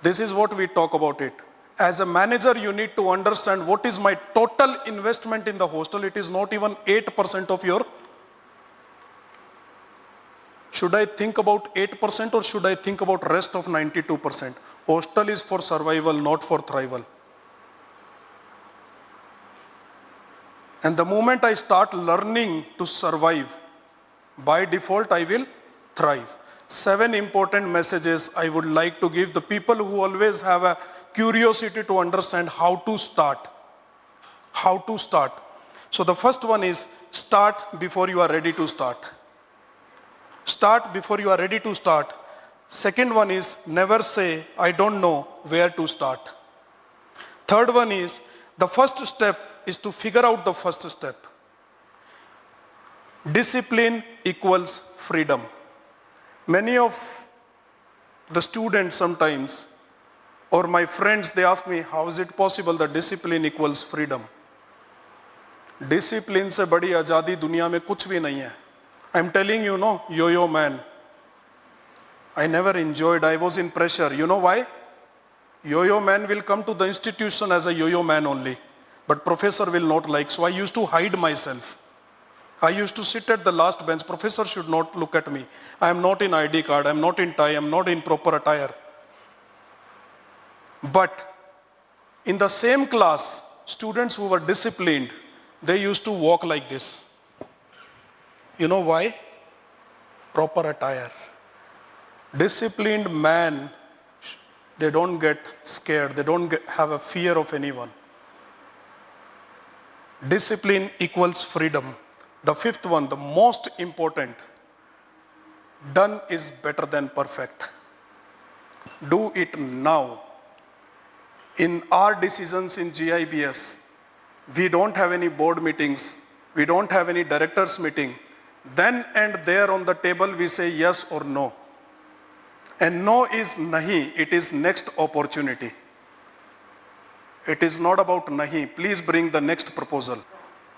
This is what we talk about it. As a manager, you need to understand what is my total investment in the hostel. It is not even 8% of your. Should I think about 8% or should I think about rest of 92%? Hostel is for survival, not for thrival. And the moment I start learning to survive, by default I will thrive. 7 important messages I would like to give the people who always have a curiosity to understand how to start. How to start. So the first one is start before you are ready to start. Start before you are ready to start. Second one is never say, I don't know where to start. Third one is the first step is to figure out the first step. Discipline equals freedom. Many of the students sometimes, or my friends, they ask me, how is it possible that discipline equals freedom? Discipline से बड़ी आज़ादी दुनिया में कुछ भी नहीं है. I'm telling you, no, yo-yo man. I never enjoyed, I was in pressure. You know why? Yo-yo man will come to the institution as a yo-yo man only. But professor will not like, so I used to hide myself. I used to sit at the last bench. Professor should not look at me. I am not in ID card, I am not in tie, I am not in proper attire. But in the same class, students who were disciplined, they used to walk like this. You know why? Proper attire. Disciplined man, they don't get scared, they don't have a fear of anyone. Discipline equals freedom. The fifth one, the most important, done is better than perfect. Do it now. In our decisions in GIBS, we don't have any board meetings, we don't have any directors meeting. Then and there on the table we say yes or no. And no is nahi, it is next opportunity. It is not about nahi, please bring the next proposal,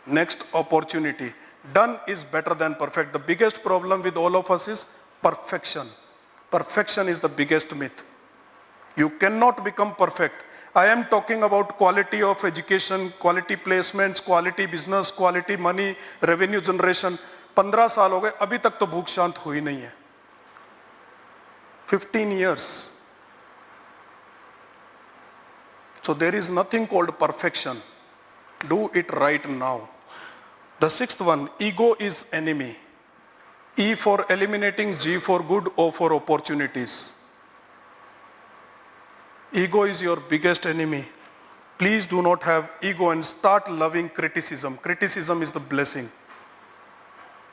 next opportunity. Done is better than perfect. The biggest problem with all of us is perfection. Perfection is the biggest myth. You cannot become perfect. I am talking about quality of education, quality placements, quality business, quality money, revenue generation. 15 साल हो गए, अभी तक तो भूख शांत हुई नहीं है. 15 years. So there is nothing called perfection. Do it right now. The sixth one, ego is enemy. E for eliminating, G for good, O for opportunities. Ego is your biggest enemy. Please do not have ego and start loving criticism. Criticism is the blessing.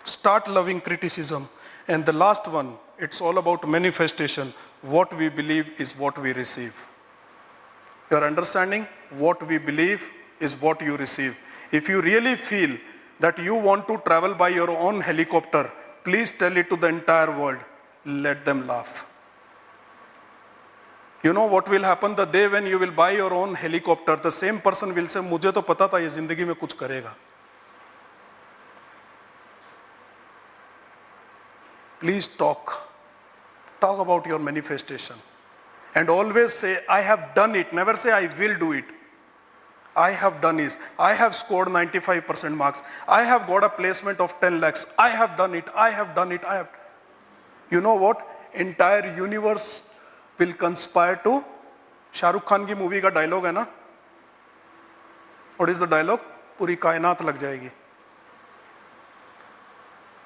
Start loving criticism. And the last one, it's all about manifestation. What we believe is what we receive. Your understanding? What we believe is what you receive. If you really feel that you want to travel by your own helicopter, please tell it to the entire world. Let them laugh. You know what will happen the day when you will buy your own helicopter? The same person will say, मुझे तो पता था ये जिंदगी में कुछ करेगा. Please talk. Talk about your manifestation. And always say, I have done it. Never say, I will do it. I have done this. I have scored 95% marks. I have got a placement of 10 lakhs. I have done it. I have done it. I have. You know what? Entire universe will conspire to. Shah Rukh Khan ki movie ka dialogue hai na? What is the dialogue? Puri kainat lag jayegi.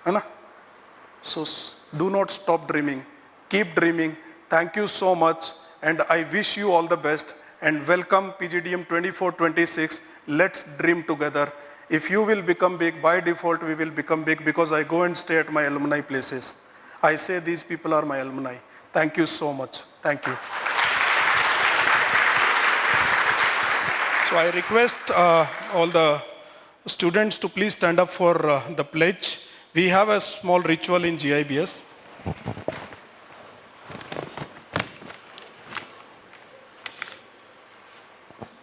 Hai na? So do not stop dreaming. Keep dreaming. Thank you so much. And I wish you all the best. And welcome PGDM 24-26. Let's dream together. If you will become big, by default we will become big because I go and stay at my alumni places. I say these people are my alumni. Thank you so much. Thank you. So I request all the students to please stand up for the pledge. We have a small ritual in GIBS.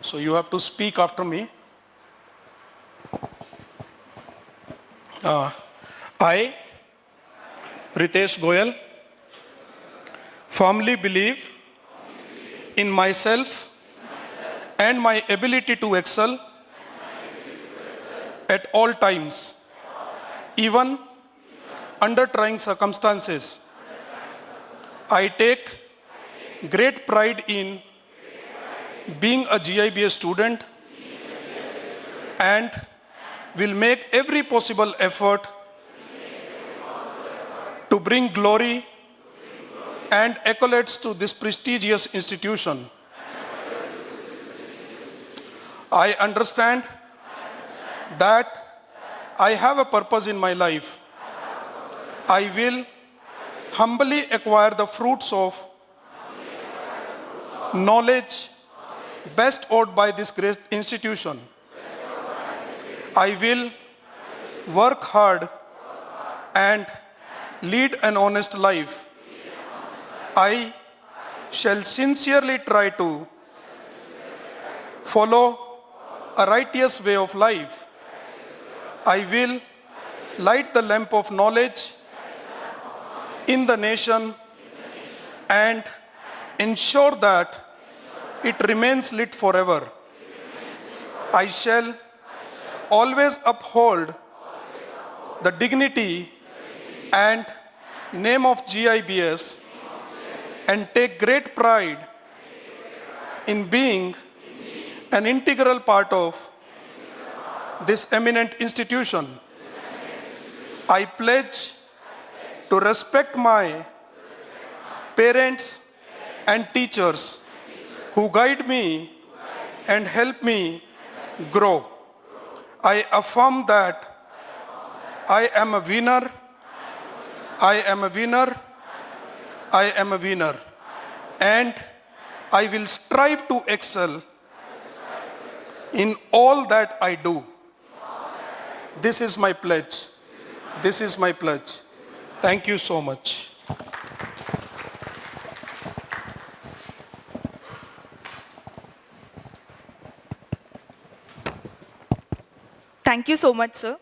So you have to speak after me. I, Ritesh Goyal, firmly believe in myself and my ability to excel at all times, even under trying circumstances. I take great pride in being a GIBS student and will make every possible effort to bring glory and accolades to this prestigious institution. I understand that I have a purpose in my life. I will humbly acquire the fruits of knowledge best owed by this great institution. I will work hard and lead an honest life. I shall sincerely try to follow a righteous way of life. I will light the lamp of knowledge in the nation and ensure that it remains lit forever. I shall always uphold the dignity and name of GIBS and take great pride in being an integral part of this eminent institution. I pledge to respect my parents and teachers who guide me and help me grow. I affirm that I am a winner. I am a winner. I am a winner. And I will strive to excel in all that I do. This is my pledge. This is my pledge. Thank you so much. Thank you so much, sir.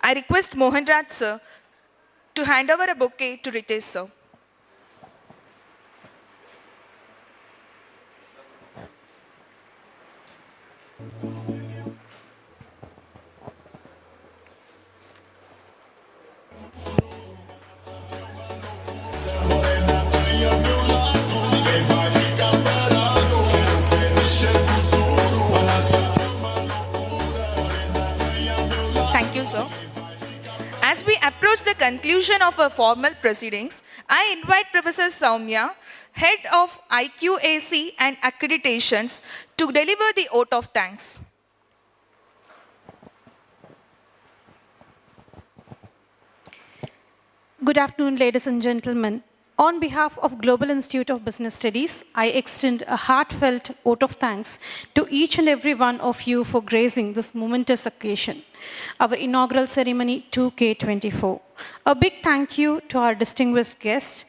I request Mohan Raj, sir, to hand over a bouquet to Ritesh, sir. Thank you, sir. As we approach the conclusion of our formal proceedings, I invite Professor Soumya, Head of IQAC and Accreditations, to deliver the oath of thanks. Good afternoon, ladies and gentlemen. On behalf of Global Institute of Business Studies, I extend a heartfelt vote of thanks to each and every one of you for gracing this momentous occasion, our inaugural ceremony 2K24. A big thank you to our distinguished guest,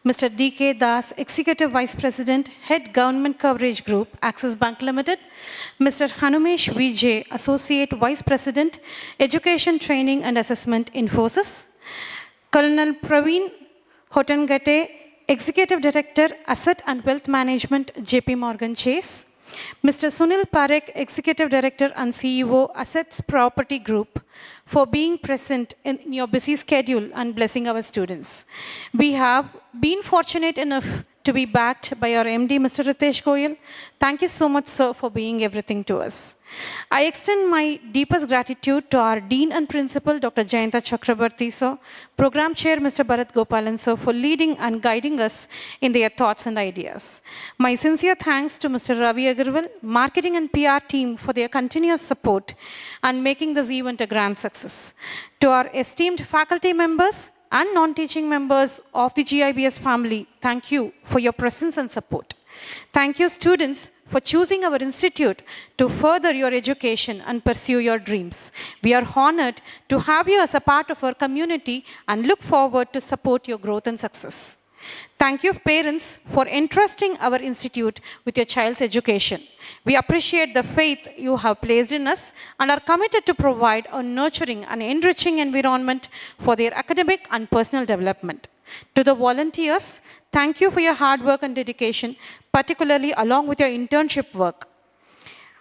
Mr. D.K. Das, Executive Vice President, Head Government Coverage Group, Axis Bank Limited, Mr. Hanumesh V.J, Associate Vice President, Education Training and Assessment, Infosys, Colonel Praveen Hotengate, Executive Director, Asset and Wealth Management, JP Morgan Chase, Mr. Sunil Parik, Executive Director and CEO, Assets Property Group, for being present in your busy schedule and blessing our students. We have been fortunate enough to be backed by our MD, Mr. Ritesh Goyal. Thank you so much, sir, for being everything to us. I extend my deepest gratitude to our Dean and Principal, Dr. Jayanta Chakrabarti, sir, Program Chair, Mr. Bharat Gopalan, sir, for leading and guiding us in their thoughts and ideas. My sincere thanks to Mr. Ravi Agarwal, Marketing and PR team, for their continuous support and making this event a grand success. To our esteemed faculty members and non-teaching members of the GIBS family, thank you for your presence and support. Thank you, students, for choosing our institute to further your education and pursue your dreams. We are honored to have you as a part of our community and look forward to support your growth and success. Thank you, parents, for entrusting our institute with your child's education. We appreciate the faith you have placed in us and are committed to provide a nurturing and enriching environment for their academic and personal development. To the volunteers, thank you for your hard work and dedication, particularly along with your internship work.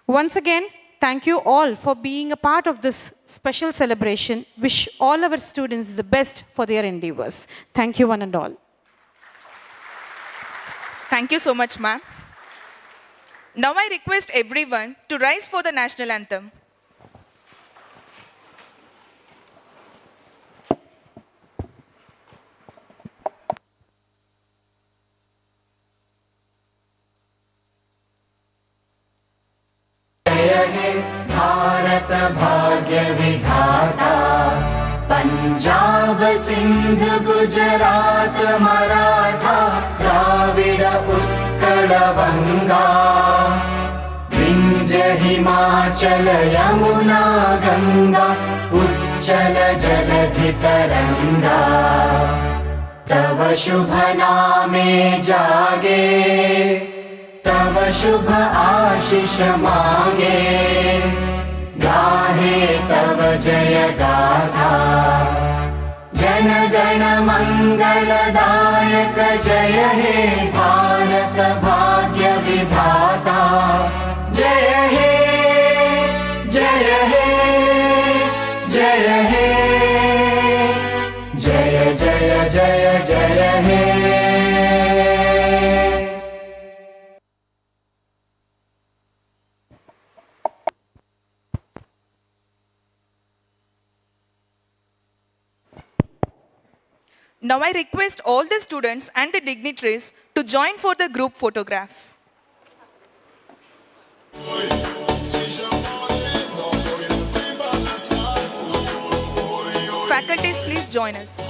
Once again, thank you all for being a part of this special celebration. Wish all our students the best for their endeavors. Thank you, one and all. Thank you so much, ma'am. Now I request everyone to rise for the national anthem. जय हे भारत भाग्य विधाता, पंजाब सिंध गुजरात मराठा द्राविड उत्कल वंगा, विंध्य हिमाचल यमुना गंगा उच्चल जलधि तरंगा, तव शुभ नामे जागे, तव शुभ आशीष मांगे, गाहे तव जय गाथा, जन गण मंगलदायक जय हे भारत भाग्य विधाता, जय हे जय हे जय हे जय जय जय जय हे। Now I request all the students and the dignitaries to join for the group photograph. Faculties, please join us.